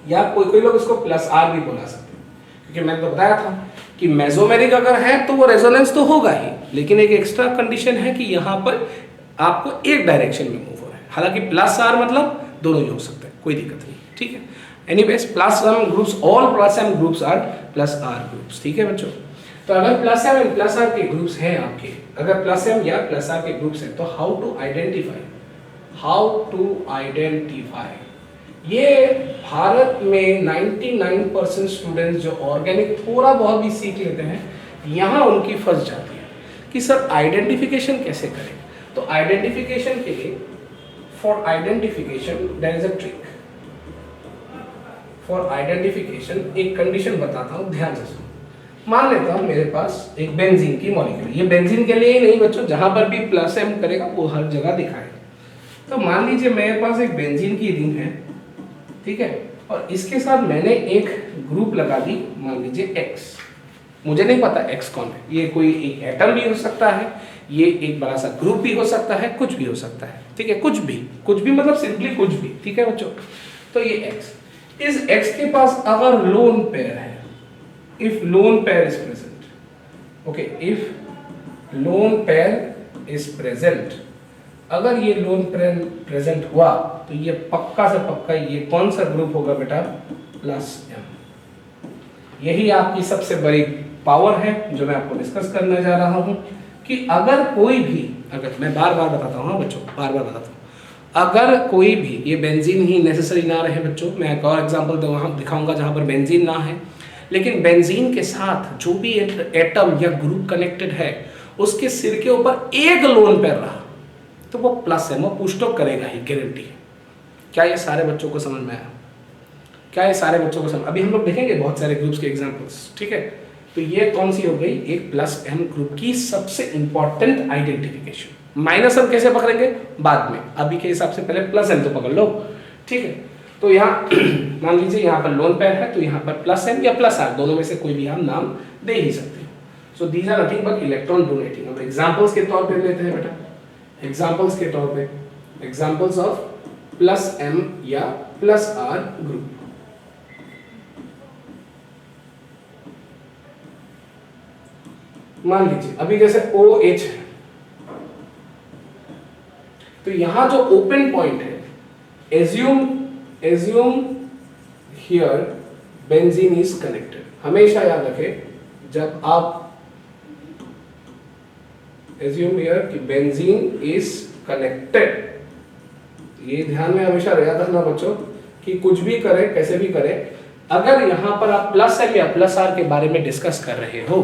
या कोई लोग इसको प्लस आर भी बोला सकते हैं, क्योंकि मैंने तो बताया था कि मेसोमेरिक अगर है तो वो रेजोनेंस तो होगा ही, लेकिन एक एक्स्ट्रा कंडीशन है कि यहाँ पर आपको एक डायरेक्शन में मूव हो रहा है। हालांकि प्लस आर मतलब दोनों ही हो सकते हैं, कोई दिक्कत नहीं, ठीक है। Anyways plus M groups, all plus M groups are plus R groups, ठीक है बच्चों। तो अगर plus M and plus R के ग्रुप्स हैं आपके, अगर प्लस एम या प्लस आर के ग्रुप्स हैं, तो हाउ टू आइडेंटिफाई, ये भारत में 99% स्टूडेंट्स जो ऑर्गेनिक थोड़ा बहुत भी सीख लेते हैं, यहाँ उनकी फंस जाती है कि सर आइडेंटिफिकेशन कैसे करें। तो आइडेंटिफिकेशन के लिए, for identification there is a trick. For identification एक कंडीशन बताता हूँ, ध्यान से सुनो। मान लेता हूँ मेरे पास एक बेंजीन की मॉलिक्यूल, ये बेंजीन के लिए ही नहीं बच्चों, जहां पर भी प्लस एम करेगा वो हर जगह दिखाएगा। तो मान लीजिए मेरे पास एक बेंजीन की रिंग है, ठीक है, और इसके साथ मैंने एक ग्रुप लगा दी, मान लीजिए एक्स। मुझे नहीं पता एक्स कौन है, ये कोई एक एटम भी हो सकता है, ये एक बड़ा सा ग्रुप भी हो सकता है, कुछ भी हो सकता है, ठीक है, कुछ भी मतलब सिंपली कुछ भी, ठीक है बच्चों। तो ये x, इस x के पास अगर लोन पेयर है, if lone pair is present, okay, if lone pair is present, अगर ये लोन पेयर प्रेजेंट हुआ तो ये पक्का से पक्का ये कौन सा ग्रुप होगा बेटा, प्लस m। यही आपकी सबसे बड़ी पावर है जो मैं आपको डिस्कस करने जा रहा हूं कि अगर कोई भी, अगर मैं बार बार बताता हूँ बच्चों, बार बार बताता हूँ, अगर कोई भी, ये बेंजीन ही नेसेसरी ना रहे बच्चों, मैं एक और एग्जांपल वहाँ दिखाऊंगा जहाँ पर बेंजीन ना है, लेकिन बेंजीन के साथ जो भी एटम या ग्रुप कनेक्टेड है उसके सिर के ऊपर एक लोन पेयर रहा तो वो प्लस है, वो पुश तो करेगा ही, गारंटी है। क्या ये सारे बच्चों को समझ में आया? क्या ये सारे बच्चों को समझ, अभी हम लोग देखेंगे बहुत सारे ग्रुप्स के एग्जांपल्स, ठीक है। तो ये कौन सी हो गई, एक प्लस m ग्रुप की सबसे इंपॉर्टेंट आइडेंटिफिकेशन। माइनस m कैसे पकड़ेंगे बाद में, अभी के हिसाब से पहले प्लस m तो पकड़ लो, ठीक है। तो यहाँ मान लीजिए यहाँ पर लोन पेयर है तो यहाँ पर प्लस m या प्लस r दोनों में से कोई भी हम नाम दे ही सकते हैं। So these are nothing but electron donating. अब एग्जांपल्स के तौर पे लेते हैं बेटा, एग्जांपल्स के तौर पे, एग्जांपल्स ऑफ प्लस m या प्लस r ग्रुप। मान लीजिए अभी जैसे OH है तो यहां जो ओपन पॉइंट है, assume here benzene is connected. हमेशा याद रखें जब आप एज्यूम हियर कि बेंजीन इज कनेक्टेड, ये ध्यान में हमेशा याद रखना बच्चों कि कुछ भी करें कैसे भी करें, अगर यहां पर आप प्लस m या प्लस r के बारे में डिस्कस कर रहे हो,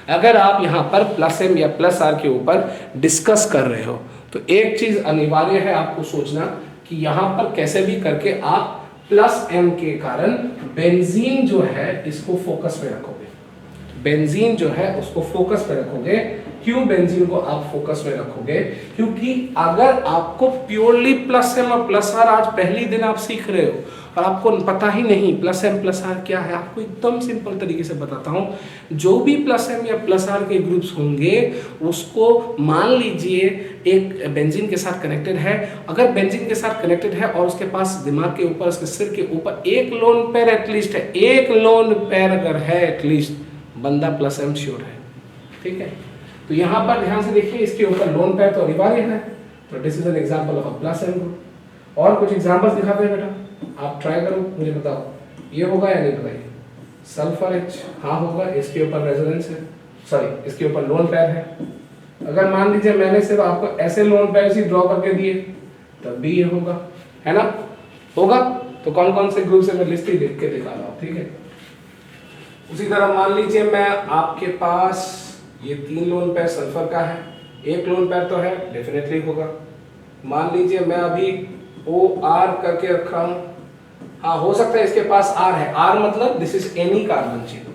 अगर आप यहां पर प्लस m या प्लस r के ऊपर डिस्कस कर रहे हो तो एक चीज अनिवार्य है आपको सोचना कि यहां पर कैसे भी करके आप प्लस m के कारण बेंजीन जो है इसको फोकस में रखोगे, बेंजीन जो है उसको फोकस में रखोगे। क्यों बेंजीन को आप फोकस में रखोगे? क्योंकि अगर आपको प्योरली प्लस m और प्लस r आज पहली दिन आप सीख रहे हो और आपको पता ही नहीं प्लस m प्लस r क्या है, आपको एकदम सिंपल तरीके से बताता हूं, जो भी प्लस m या प्लस r के ग्रुप्स होंगे उसको मान लीजिए एक बेंजीन के साथ कनेक्टेड है, अगर बेंजीन के साथ कनेक्टेड है और उसके पास दिमाग के ऊपर, उसके सिर के ऊपर एक लोन पेयर एटलीस्ट है, एक लोन पेयर अगर है एटलीस्ट, बंदा प्लस m श्योर है, ठीक है। तो यहाँ पर ध्यान से देखिए इसके ऊपर लोन पेयर तो अनिवार्य है, तो this is an example of a plus m group. और कुछ एग्जांपल्स दिखाते हैं बेटा, आप ट्राई करो, मुझे बताओ ये होगा या नहीं बताइए। सल्फर H, हाँ होगा, इसके ऊपर रेजोनेंस है, सॉरी इसके ऊपर लोन पेयर है। अगर मान लीजिए मैंने सिर्फ आपको ऐसे लोन पेयर ही ड्रॉ करके दिए तब भी ये होगा, है ना, होगा। तो कौन कौन से ग्रुप से मैं लिस्ट ही लिख के दिखा रहा हूँ, ठीक है। उसी तरह मान लीजिए मैं आपके पास ये 3 लोन पेयर सल्फर का है, एक लोन पेयर तो है, डेफिनेटली होगा। मान लीजिए मैं अभी OR करके रखा हूं, हाँ हो सकता है इसके पास R है, R मतलब this is any carbon chain,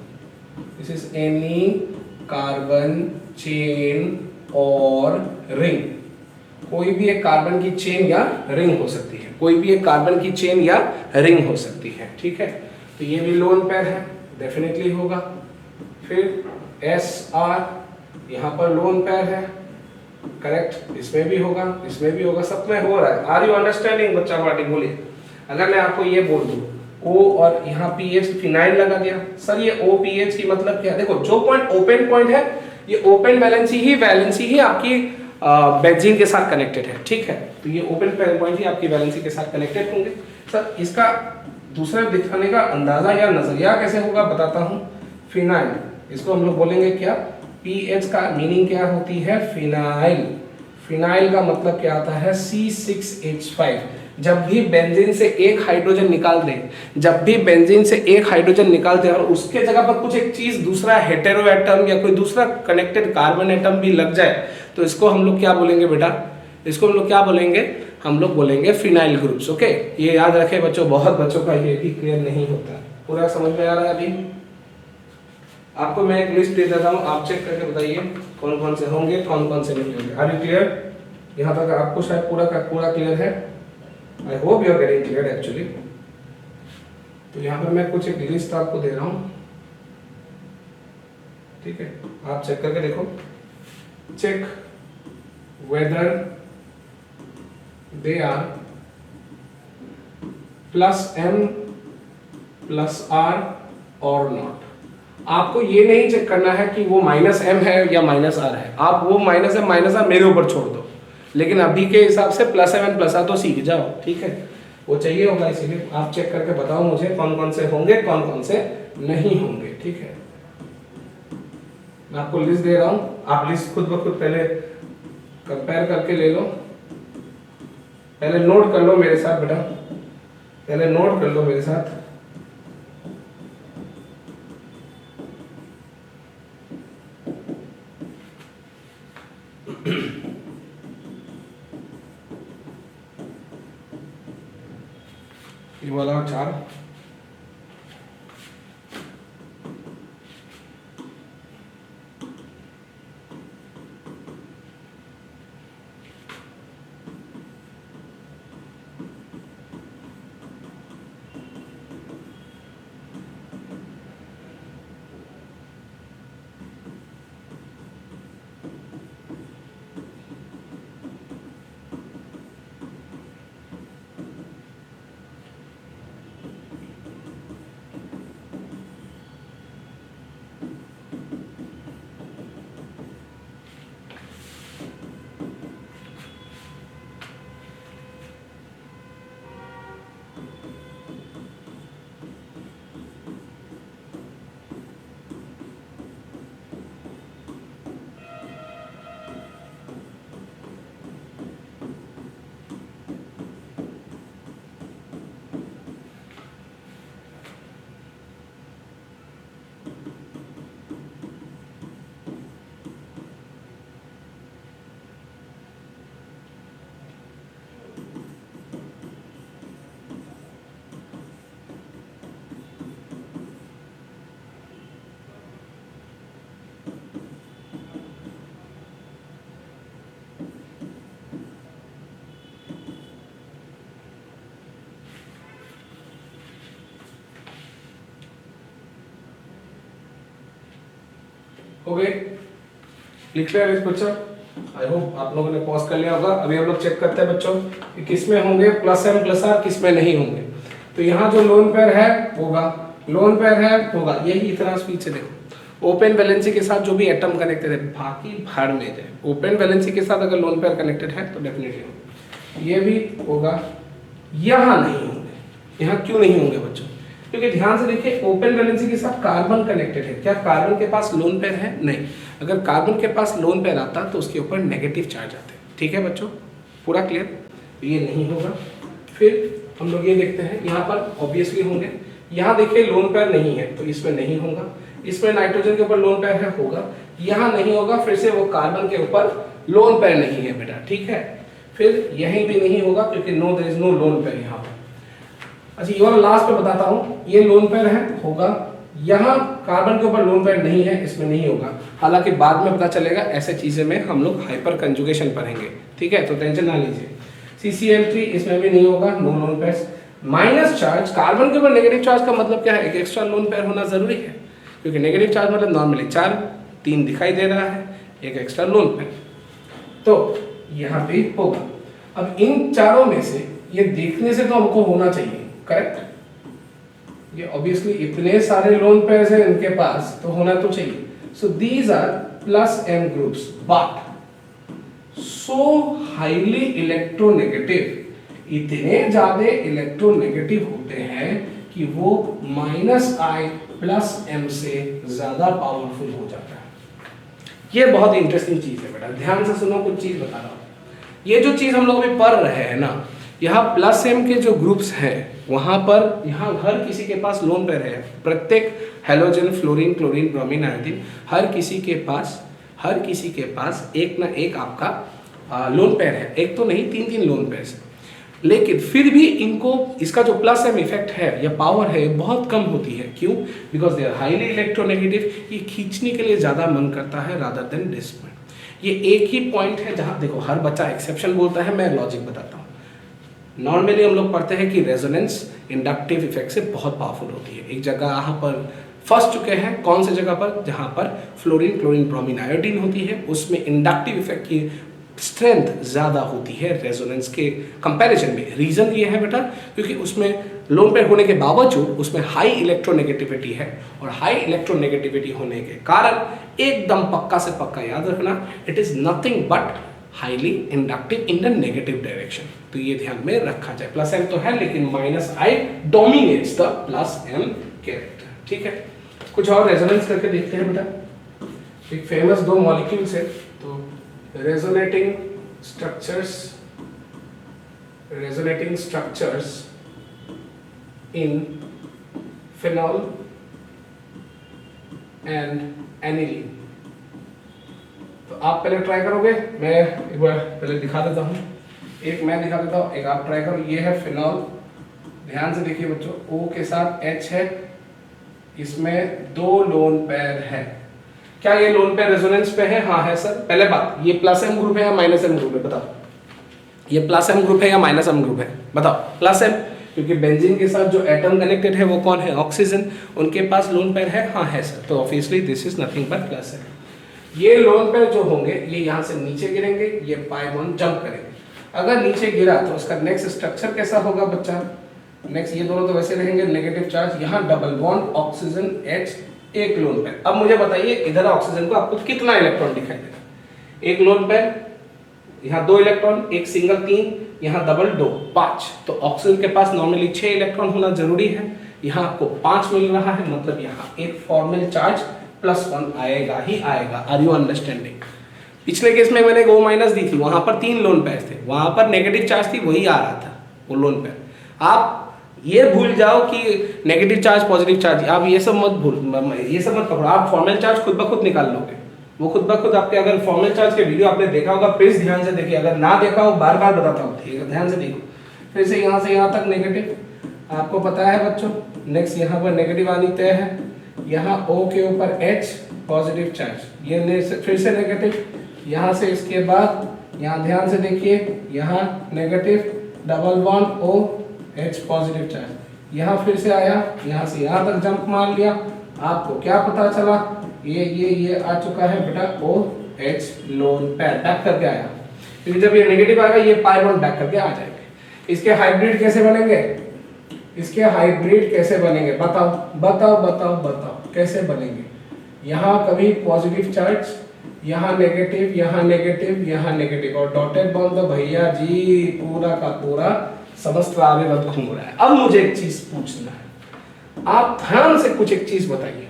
this is any carbon chain और रिंग, कोई भी एक कार्बन की चेन या रिंग हो सकती है, कोई भी एक कार्बन की चेन या रिंग हो सकती है, ठीक है। तो ये भी लोन पेयर है, डेफिनेटली होगा। फिर SR यहाँ पर लोन पेयर है, करेक्ट, इसमें भी होगा, इसमें भी होगा, सब में हो रहा है। आर यू अंडरस्टैंडिंग बच्चा पार्टी? बोलिए। अगर मैं आपको ये बोल दूं O और यहाँ PH फिनाइल लगा दिया, सर ये OPH की मतलब क्या? देखो जो पॉइंट ओपन पॉइंट है ये ओपन वैलेंसी ही आपकी बेंजीन के साथ कनेक्टेड है, ठीक है। तो ये ओपन पॉइंट ही आपकी वैलेंसी के साथ कनेक्टेड होंगे। सर इसका दूसरा दिखाने का अंदाजा या नजरिया कैसे होगा बताता हूँ। फिनाइल, इसको हम लोग बोलेंगे क्या? PH का मीनिंग क्या होती है? फिनाइल। फिनाइल का मतलब क्या आता है? C6H5। जब भी बेंजीन से एक हाइड्रोजन निकाल दे, जब भी बेंजीन से एक हाइड्रोजन निकाल दे और उसके जगह पर कुछ एक चीज दूसरा हेटेरो एटम या कोई दूसरा कनेक्टेड कार्बन एटम भी लग जाए तो इसको हम लोग क्या बोलेंगे बेटा? इसको हम लोग क्या बोलेंगे? हम लोग बोलेंगे फिनाइल ग्रुप्स। ओके, ये याद रखें बच्चों, बहुत बच्चों का ये भी क्लियर नहीं होता। पूरा समझ में आ रहा है? अभी आपको मैं एक लिस्ट दे देता हूँ, आप चेक करके बताइए कौन कौन से होंगे, कौन कौन से नहीं होंगे। Are you clear? यहाँ तक आपको शायद पूरा का पूरा क्लियर है। I hope you are getting clear actually. तो यहाँ पर मैं कुछ एक लिस्ट आपको दे रहा हूँ, ठीक है, आप चेक करके देखो। Check whether they are plus M plus R or not. आपको ये नहीं चेक करना है कि वो माइनस एम है या माइनस आर है, आप वो माइनस एम माइनस आर मेरे ऊपर छोड़ दो, लेकिन अभी के हिसाब से plus M and plus R तो सीख जाओ, ठीक है। वो चाहिए होगा, इसीलिए आप चेक करके बताओ मुझे कौन कौन से होंगे कौन कौन से नहीं होंगे, ठीक है। मैं आपको लिस्ट दे रहा हूं, आप लिस्ट खुद ब खुद पहले कंपेयर करके ले लो, पहले नोट कर लो मेरे साथ बेटा, पहले नोट कर लो मेरे साथ। ये वाला 4, हो गए, लिख लिया इस बच्चा। आई होप आप लोगों ने पॉज कर लिया होगा। अभी हम लोग चेक करते हैं बच्चों कि किस में होंगे प्लस एम प्लस आर, किस में नहीं होंगे। तो यहाँ जो लोन पेयर है होगा, लोन पेयर है होगा, यही इतना स्पीड से देखो, ओपन वैलेंसी के साथ जो भी एटम कनेक्टेड है, बाकी भाड़ में जाए, ओपन वैलेंसी के साथ अगर लोन पेयर कनेक्टेड है तो डेफिनेटली होगा। ये भी होगा, यहाँ नहीं होंगे। यहाँ क्यों नहीं होंगे बच्चों? क्योंकि ध्यान से देखिए, ओपन वैलेंसी के साथ कार्बन कनेक्टेड है। क्या कार्बन के पास लोन पेयर है? नहीं। अगर कार्बन के पास लोन पेयर आता तो उसके ऊपर नेगेटिव चार्ज आते। ठीक है बच्चों, पूरा क्लियर? ये नहीं होगा। फिर हम लोग ये देखते हैं, यहाँ पर ऑब्वियसली होंगे। यहाँ देखिए लोन पेयर नहीं है तो इसमें नहीं होगा। इसमें नाइट्रोजन के ऊपर लोन पेयर है, होगा। यहाँ नहीं होगा, फिर से वो कार्बन के ऊपर लोन पेयर नहीं है बेटा, ठीक है। फिर यहीं भी नहीं होगा क्योंकि no there is no lone pair यहाँ पर। अच्छा, ये वाला लास्ट पे बताता हूँ, ये लोन पेयर है, होगा। यहाँ कार्बन के ऊपर लोन पेयर नहीं है, इसमें नहीं होगा। हालांकि बाद में पता चलेगा, ऐसे चीजें में हम लोग हाइपर कंजुगेशन पढ़ेंगे, ठीक है, तो टेंशन ना लीजिए। CCl3 इसमें भी नहीं होगा, no lone pair. Minus charge, carbon के ऊपर नेगेटिव चार्ज का मतलब क्या है? एक एक्स्ट्रा लोन पेयर होना जरूरी है, क्योंकि नेगेटिव चार्ज मतलब नॉर्मली 4 3 दिखाई दे रहा है, एक एक्स्ट्रा लोन पेयर, तो यहाँ पे होगा। अब इन चारों में से ये देखने से तो हमको होना चाहिए, करेक्ट? ये ऑब्वियसली इतने सारे लोन पेयर्स हैं इनके पास, तो होना तो चाहिए। So these are plus m groups, but so highly electronegative, इतने ज्यादा इलेक्ट्रोनेगेटिव होते हैं कि वो -I प्लस m से ज्यादा पावरफुल हो जाता है। ये बहुत इंटरेस्टिंग चीज है बेटा, ध्यान से सुनो, कुछ चीज बता रहा हूं। ये जो चीज हम लोग अभी पढ़ रहे हैं ना, यहाँ प्लस m के जो ग्रुप्स हैं, वहां पर यहाँ हर किसी के पास लोन पेयर है। प्रत्येक halogen, fluorine, chlorine, bromine, iodine, हर किसी के पास एक ना एक आपका लोन पेयर है। एक तो नहीं, 3 लोन पेयर है। लेकिन फिर भी इनको, इसका जो प्लस एम इफेक्ट है या पावर है, बहुत कम होती है। क्यों? Because they are highly electronegative. ये खींचने के लिए ज्यादा मन करता है रादर देन डिस्प्लेसमेंट। ये एक ही पॉइंट है जहां देखो हर बच्चा एक्सेप्शन बोलता है, मैं लॉजिक बताता हूँ। नॉर्मली हम लोग पढ़ते हैं कि रेजोनेंस इंडक्टिव इफेक्ट से बहुत पावरफुल होती है। एक जगह यहाँ पर फंस चुके हैं, कौन सी जगह पर? जहाँ पर फ्लोरीन, क्लोरीन, ब्रोमीन, आयोडीन होती है, उसमें इंडक्टिव इफेक्ट की स्ट्रेंथ ज़्यादा होती है रेजोनेंस के कंपैरिजन में। रीज़न ये है बेटा, क्योंकि उसमें लोन पेयर होने के बावजूद उसमें हाई इलेक्ट्रोनेगेटिविटी है, और हाई इलेक्ट्रोनेगेटिविटी होने के कारण एकदम पक्का से पक्का याद रखना, it is nothing but highly inductive in the negative direction. तो ये ध्यान में रखा जाए। प्लस एम तो है लेकिन minus I dominates the plus M character. ठीक है, कुछ और रेजोनेंस करके देखते हैं बेटा। एक फेमस दो मॉलिक्यूल्स है, तो resonating structures in phenol and aniline. तो आप पहले ट्राई करोगे, मैं एक बार पहले दिखा देता हूँ, एक मैं दिखा देता हूँ, एक आप ट्राई करो। ये है फिनॉल, ध्यान से देखिए बच्चों, O के साथ H है, इसमें दो लोन पेयर है। क्या ये लोन पेयर रेजोनेंस पे है? हाँ है सर। पहले बात, ये प्लस एम ग्रुप है या माइनस एम ग्रुप है? बताओ, ये प्लस एम ग्रुप है या माइनस एम ग्रुप है? बताओ। प्लस एम, क्योंकि बेंजीन के साथ जो एटम कनेक्टेड है वो कौन है? ऑक्सीजन। उनके पास लोन पेयर है? हाँ है सर। तो obviously this is nothing but plus M. ये लोन पेयर जो होंगे ये यहाँ से नीचे गिरेंगे, ये पाई बॉन्ड जंप करेंगे। अगर नीचे गिरा तो उसका नेक्स्ट स्ट्रक्चर कैसा होगा बच्चा? नेक्स्ट ये दोनों तो वैसे रहेंगे, नेगेटिव चार्ज, यहाँ डबल बॉन्ड ऑक्सीजन H, एक लोन पेयर। अब मुझे बताइए इधर ऑक्सीजन को आपको कितना इलेक्ट्रॉन दिखाई देगा? एक लोन पेयर, यहाँ 2 इलेक्ट्रॉन, एक सिंगल 3, यहाँ डबल 2 5। तो ऑक्सीजन के पास नॉर्मली 6 इलेक्ट्रॉन होना जरूरी है, यहाँ आपको 5 मिल रहा है, मतलब यहाँ एक फॉर्मल चार्ज +1 आएगा ही आएगा। Are you understanding? पिछले केस में मैंने O माइनस दी थी, वहां पर 3 लोन पेयर थे, वहां पर नेगेटिव चार्ज थी, वही आ रहा था वो लोन पेयर। आप ये भूल जाओ कि नेगेटिव चार्ज पॉजिटिव चार्ज, आप ये सब मत पकड़ो। आप फॉर्मल चार्ज खुद ब खुद निकाल लोगे, वो खुद ब खुद आपके। अगर फॉर्मल चार्ज के वीडियो आपने देखा होगा प्लीज ध्यान से देखिए, अगर ना देखा हो बार बार बताता हूँ, ठीक है? ध्यान से देखो। फिर से यहाँ तक नेगेटिव, आपको पता है बच्चों। नेक्स्ट यहाँ पर नेगेटिव आनी तय है, यहाँ O के ऊपर H पॉजिटिव चार्ज, ये फिर से नेगेटिव, यहाँ से इसके बाद यहाँ ध्यान से देखिए, यहाँ negative double bond O H positive charge, यहाँ फिर से आया, यहाँ से यहाँ तक जंप मार लिया। आपको क्या पता चला? ये आ चुका है बेटा OH लोन पेयर, बैक करके आया। क्योंकि जब ये नेगेटिव आएगा ये पाई बॉन्ड बैक करके आ जाएंगे। इसके हाइब्रिड कैसे बनेंगे? बताओ कैसे बनेंगे? यहाँ कभी पॉजिटिव चार्ज, यहाँ नेगेटिव, यहाँ नेगेटिव, यहाँ नेगेटिव, और डॉटेड बॉन्ड तो भैया जी पूरा का पूरा समस्त आर्यवर्त घूम रहा है। अब मुझे एक चीज पूछना है, आप ध्यान से कुछ एक चीज बताइए।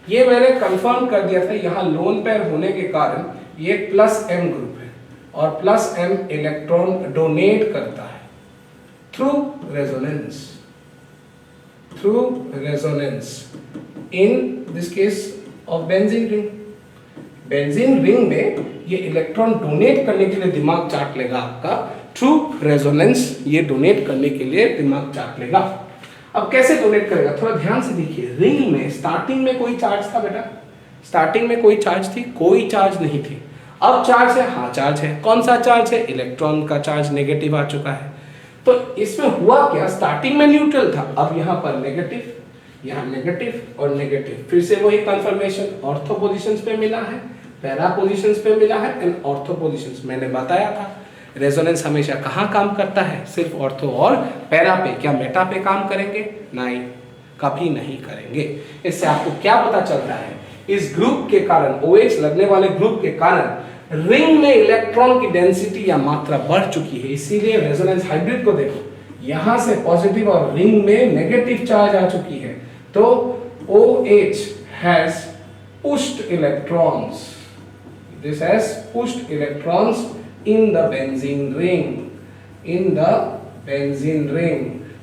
ये मैंने कंफर्म कर दिया था, यहाँ लोन पेयर होने के कारण ये प्लस एम ग्रुप है, और प्लस एम इलेक्ट्रॉन डोनेट करता है through resonance in this case of benzene ring. Benzene ring में ये इलेक्ट्रॉन डोनेट करने के लिए दिमाग चाट लेगा आपका, थ्रू रेजोनेंस ये डोनेट करने के लिए दिमाग चाट लेगा। अब कैसे डोनेट करेगा? थोड़ा ध्यान से देखिए। रिंग में स्टार्टिंग में कोई चार्ज था बेटा? स्टार्टिंग में कोई चार्ज थी? कोई चार्ज नहीं थी। अब चार्ज है? हाँ चार्ज है। कौन सा चार्ज है? इलेक्ट्रॉन का चार्ज नेगेटिव आ चुका है। तो इसमें हुआ क्या? स्टार्टिंग में न्यूट्रल था, अब यहाँ पर नेगेटिव, यहाँ नेगेटिव और नेगेटिव, फिर से वही कंफर्मेशन। ऑर्थो पोजीशंस पे मिला है, पैरा पोजीशंस पे मिला है एंड ऑर्थो पोजीशंस। मैंने बताया था रेजोनेंस हमेशा कहाँ काम करता है? सिर्फ ऑर्थो और पैरा पे। क्या मेटा पे काम करेंगे? नहीं, कभी नहीं करेंगे। इससे आपको क्या पता चलता है? इस ग्रुप के कारण, OH लगने वाले ग्रुप के कारण रिंग में इलेक्ट्रॉन की डेंसिटी या मात्रा बढ़ चुकी है। इसीलिए रेजोनेंस हाइब्रिड को देखो, यहां से पॉजिटिव और रिंग में नेगेटिव चार्ज आ चुकी है। तो OH has pushed electrons, this has pushed electrons in the benzene ring,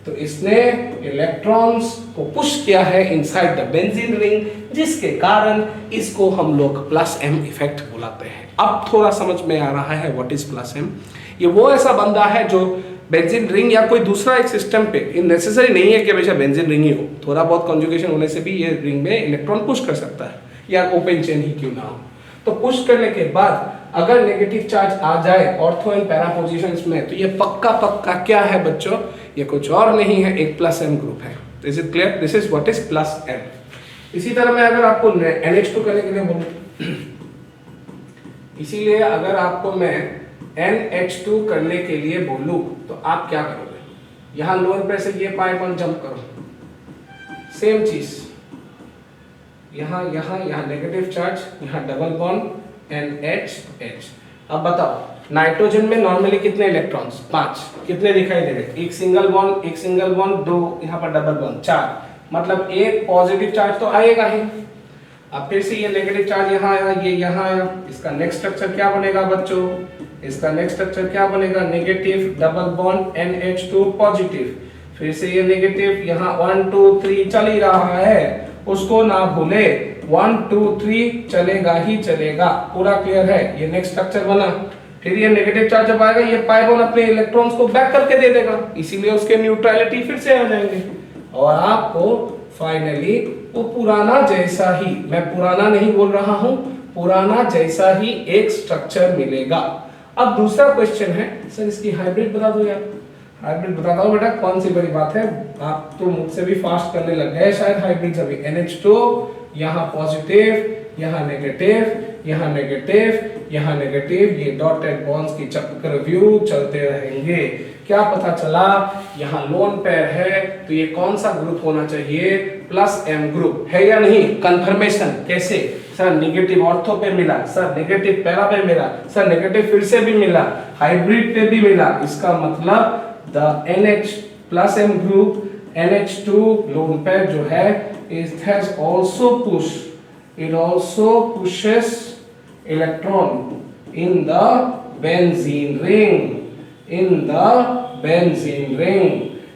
तो इसने इलेक्ट्रॉन्स को पुश किया है इनसाइड द बेंजीन रिंग, जिसके कारण इसको हम लोग प्लस एम इफेक्ट बुलाते हैं। अब थोड़ा समझ में आ रहा है व्हाट इज प्लस एम। ये वो ऐसा बंदा है जो बेंजीन रिंग या कोई दूसरा एक सिस्टम पे, नेसेसरी नहीं है कि हमेशा बेंजीन रिंग ही हो, थोड़ा बहुत कॉन्जुगेशन होने से भी ये रिंग में इलेक्ट्रॉन पुश कर सकता है, या ओपन चेन ही क्यों ना हो। तो पुश करने के बाद अगर नेगेटिव चार्ज आ जाए ऑर्थो एंड पैरा पोजीशंस में, तो ये पक्का क्या है बच्चों? ये कुछ और नहीं है, एक प्लस एम ग्रुप है। This is clear? This is what is plus M. इसी तरह मैं अगर आपको NH2 करने के लिए बोलूं, इसीलिए अगर आपको मैं NH2 करने के लिए बोलूं तो आप क्या करोगे? यहाँ लोन पेयर से ये पाई बॉन्ड जंप करो, सेम चीज यहाँ यहाँ यहाँ नेगेटिव चार्ज, यहाँ डबल बॉन्ड NH। अब बताओ नाइट्रोजन में नॉर्मली कितने इलेक्ट्रॉन्स? 5। कितने दिखाई दे रहे? एक सिंगल बॉन्ड, 2, यहाँ पर डबल बॉन्ड 4, मतलब एक पॉजिटिव चार्ज तो आएगा ही। अब फिर से ये नेगेटिव चार्ज यहाँ आया, ये यहाँ आया, इसका नेक्स्ट स्ट्रक्चर क्या बनेगा बच्चों? इसका नेक्स्ट स्ट्रक्चर क्या बनेगा? Negative double bond NH2 positive, फिर से ये नेगेटिव, यहाँ 1 2 3 चल ही रहा है, उसको ना भूले, 1 2 3 चलेगा ही चलेगा। पूरा क्लियर है? ये नेक्स्ट स्ट्रक्चर बना। फिर ये नेगेटिव चार्ज जब आएगा, ये पाई बॉन्ड अपने इलेक्ट्रॉन्स को बैक करके दे देगा, इसीलिए उसके न्यूट्रलिटी फिर से आ जाएंगे और आपको फाइनली वो पुराना जैसा ही, मैं पुराना नहीं बोल रहा हूं, पुराना जैसा ही एक स्ट्रक्चर मिलेगा। अब दूसरा क्वेश्चन है, सर इसकी हाइब्रिड बता दो यार। हाइब्रिड बताता हूं बेटा, कौन सी बड़ी बात है, आप तो मुझसे भी फास्ट करने लग गए शायद। हाइब्रिड अभी NH2, यहाँ पॉजिटिव, यहाँ नेगेटिव, यहाँ नेगेटिव, यहाँ नेगेटिव, ये डॉटेड बॉन्ड्स की चक्रव्यूह चलते रहेंगे। क्या पता चला? यहाँ लोन पेयर है तो ये कौन सा ग्रुप होना चाहिए? +M ग्रुप है या नहीं? कंफर्मेशन कैसे? सर नेगेटिव ऑर्थो पे मिला, सर नेगेटिव पैरा पे मिला, सर नेगेटिव फिर से भी मिला, हाइब्रिड पे भी मिला। इसका मतलब the NH+M group, NH2 loan pair जो है, it has also pushes electron in the benzene ring,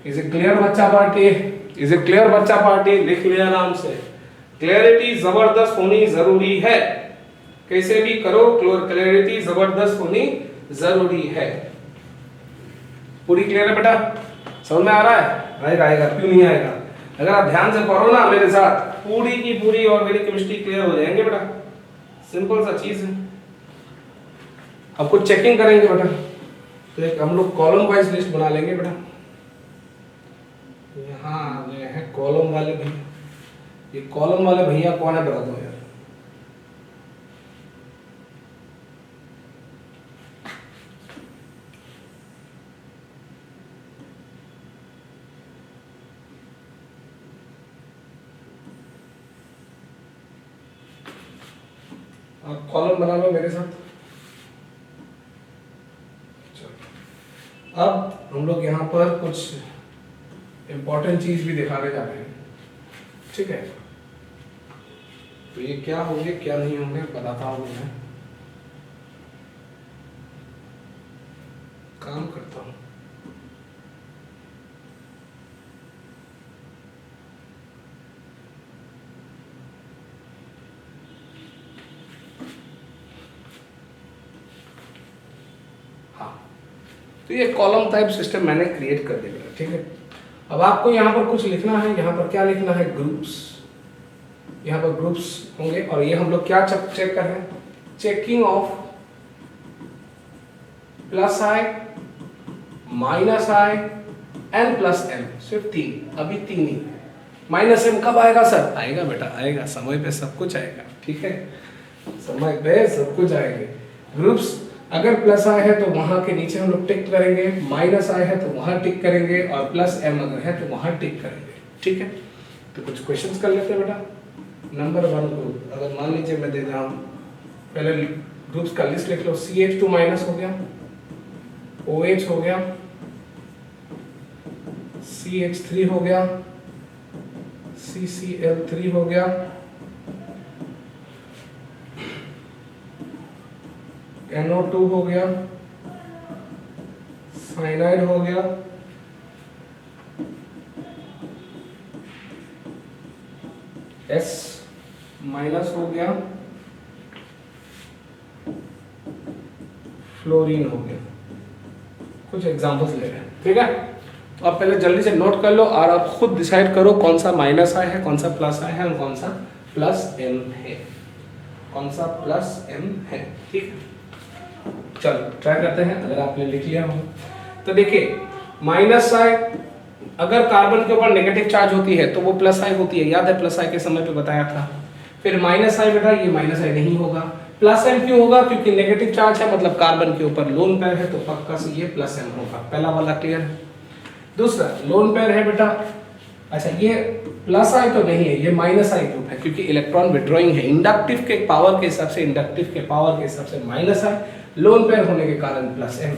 Is it clear बच्चा पार्टी? Is it clear बच्चा पार्टी? लिख लिया आराम से। क्लैरिटी जबरदस्त होनी जरूरी है, कैसे भी करो क्लैरिटी जबरदस्त होनी जरूरी है। पूरी क्लियर है बेटा? समझ में आ रहा है? आएगा, क्यों नहीं आएगा? अगर आप ध्यान से पढ़ो ना मेरे साथ, पूरी की पूरी ऑर्गेनिक केमिस्ट्री क्लियर हो जाएंगे बेटा। सिंपल सा चीज है। अब कुछ चेकिंग करेंगे बेटा, तो एक हम लोग कॉलम वाइज लिस्ट बना लेंगे बेटा। यहाँ आ गए हैं कॉलम वाले भैया। ये कॉलम वाले भैया कौन है बता दो यार। आप कॉलम बना लो मेरे साथ। अब हम लोग यहाँ पर कुछ इंपॉर्टेंट चीज भी दिखाने जा रहे हैं, ठीक है? तो ये क्या होंगे क्या नहीं होंगे बताता हूँ मैं, काम करता हूँ। तो ये कॉलम टाइप सिस्टम मैंने क्रिएट कर दिया, ठीक है? अब आपको यहाँ पर कुछ लिखना है। यहाँ पर क्या लिखना है? ग्रुप्स। यहाँ पर ग्रुप्स होंगे और ये हम लोग क्या चेक कर रहे हैं? Checking of +I, -I and +M। सिर्फ 3, अभी 3 ही। -M कब आएगा सर? आएगा बेटा, आएगा, समय पे सब कुछ आएगा, ठीक है? समय पे सब कुछ आएंगे। ग्रुप्स अगर +I है तो वहां के नीचे हम लोग टिक करेंगे, -I है तो वहां टिक करेंगे और +M अगर है तो वहां टिक करेंगे, ठीक है? तो कुछ क्वेश्चंस कर लेते हैं बेटा। नंबर 1 ग्रुप, अगर मान लीजिए मैं दे रहा हूं, पहले ग्रुप्स का लिस्ट लिख लो। CH2- हो गया, OH हो गया, CH3 हो गया, CCl3 हो गया, NO2 हो गया, साइनाइड हो गया, S- हो गया, फ्लोरीन हो गया। कुछ एग्जांपल्स ले रहे हैं, ठीक है? तो आप पहले जल्दी से नोट कर लो और आप खुद डिसाइड करो कौन सा -I है, कौन सा +I है और कौन सा +M है, कौन सा +M है, ठीक है? चलो ट्राई करते हैं। अगर आपने लिख लिया हो तो देखिए, -I अगर कार्बन के ऊपर नेगेटिव चार्ज होती है तो वो +I होती है, याद है +I के समय पे बताया था। फिर -I बेटा, ये -I नहीं होगा। +M क्यों होगा? क्योंकि नेगेटिव चार्ज है, मतलब कार्बन के ऊपर लोन पेयर है, तो पक्का से ये +M होगा। पहला वाला क्लियर है? दूसरा लोन पेयर है बेटा, अच्छा ये प्लस आई तो नहीं है, ये माइनस आई ग्रुप है क्योंकि इलेक्ट्रॉन विड्रॉइंग है। इंडक्टिव के पावर के हिसाब से, इंडक्टिव के पावर के हिसाब से माइनस आई, लोन पेयर होने के कारण प्लस एम।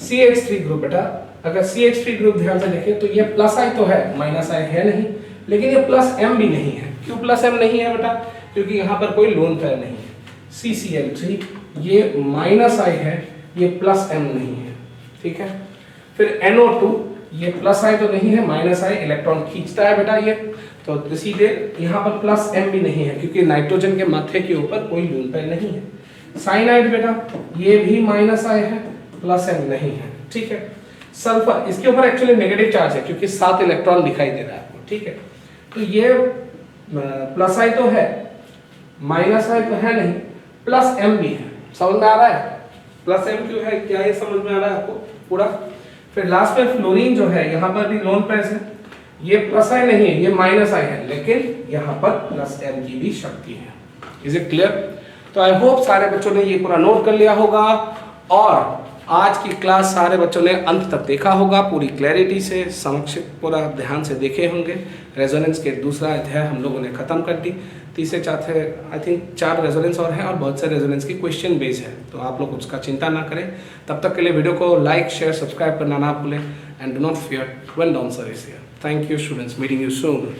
CH3 ग्रुप बेटा, अगर CH3 ग्रुप ध्यान से देखें तो ये प्लस आई तो है, माइनस आई है नहीं, लेकिन ये प्लस एम भी नहीं है। क्यों प्लस एम नहीं है बेटा? क्योंकि यहाँ पर कोई लोन पेयर नहीं है। CCl3 ये माइनस आई है, ये प्लस एम नहीं है, ठीक है। फिर NO2 ये प्लस आई तो नहीं है, माइनस आई, इलेक्ट्रॉन खींचता है बेटा ये, तो सीधे यहाँ पर प्लस एम भी नहीं है क्योंकि नाइट्रोजन के माथे के ऊपर कोई लोन पेयर नहीं है। साइनाइड बेटा ये भी माइनस आई है, प्लस एम नहीं है, ठीक है। सल्फर इसके ऊपर एक्चुअली नेगेटिव चार्ज है क्योंकि 7 इलेक्ट्रॉन दिखाई दे रहा है आपको, ठीक है। तो ये प्लस आई तो है, माइनस आई तो है नहीं, प्लस एम भी है। समझ में आ रहा है प्लस एम क्यों है, क्या ये समझ में आ रहा है आपको पूरा? फिर लास्ट में फ्लोरीन जो है, यहाँ पर भी लोन पेयर है, ये प्लस आई नहीं है, ये माइनस आई है, लेकिन यहाँ पर प्लस एम की भी शक्ति है। Is it clear? तो आई होप सारे बच्चों ने ये पूरा नोट कर लिया होगा और आज की क्लास सारे बच्चों ने अंत तक देखा होगा, पूरी क्लैरिटी से, समक्ष पूरा ध्यान से देखे होंगे। रेजोनेंस के दूसरा अध्याय हम लोगों ने खत्म कर दी। तीसरे चौथे आई थिंक 4 रेजोनेंस और हैं और बहुत से रेजोनेंस की क्वेश्चन बेस है, तो आप लोग उसका चिंता ना करें। तब तक के लिए वीडियो को लाइक शेयर सब्सक्राइब करना ना भूलें and do not fear when down sir is here. Thank you students, meeting you soon.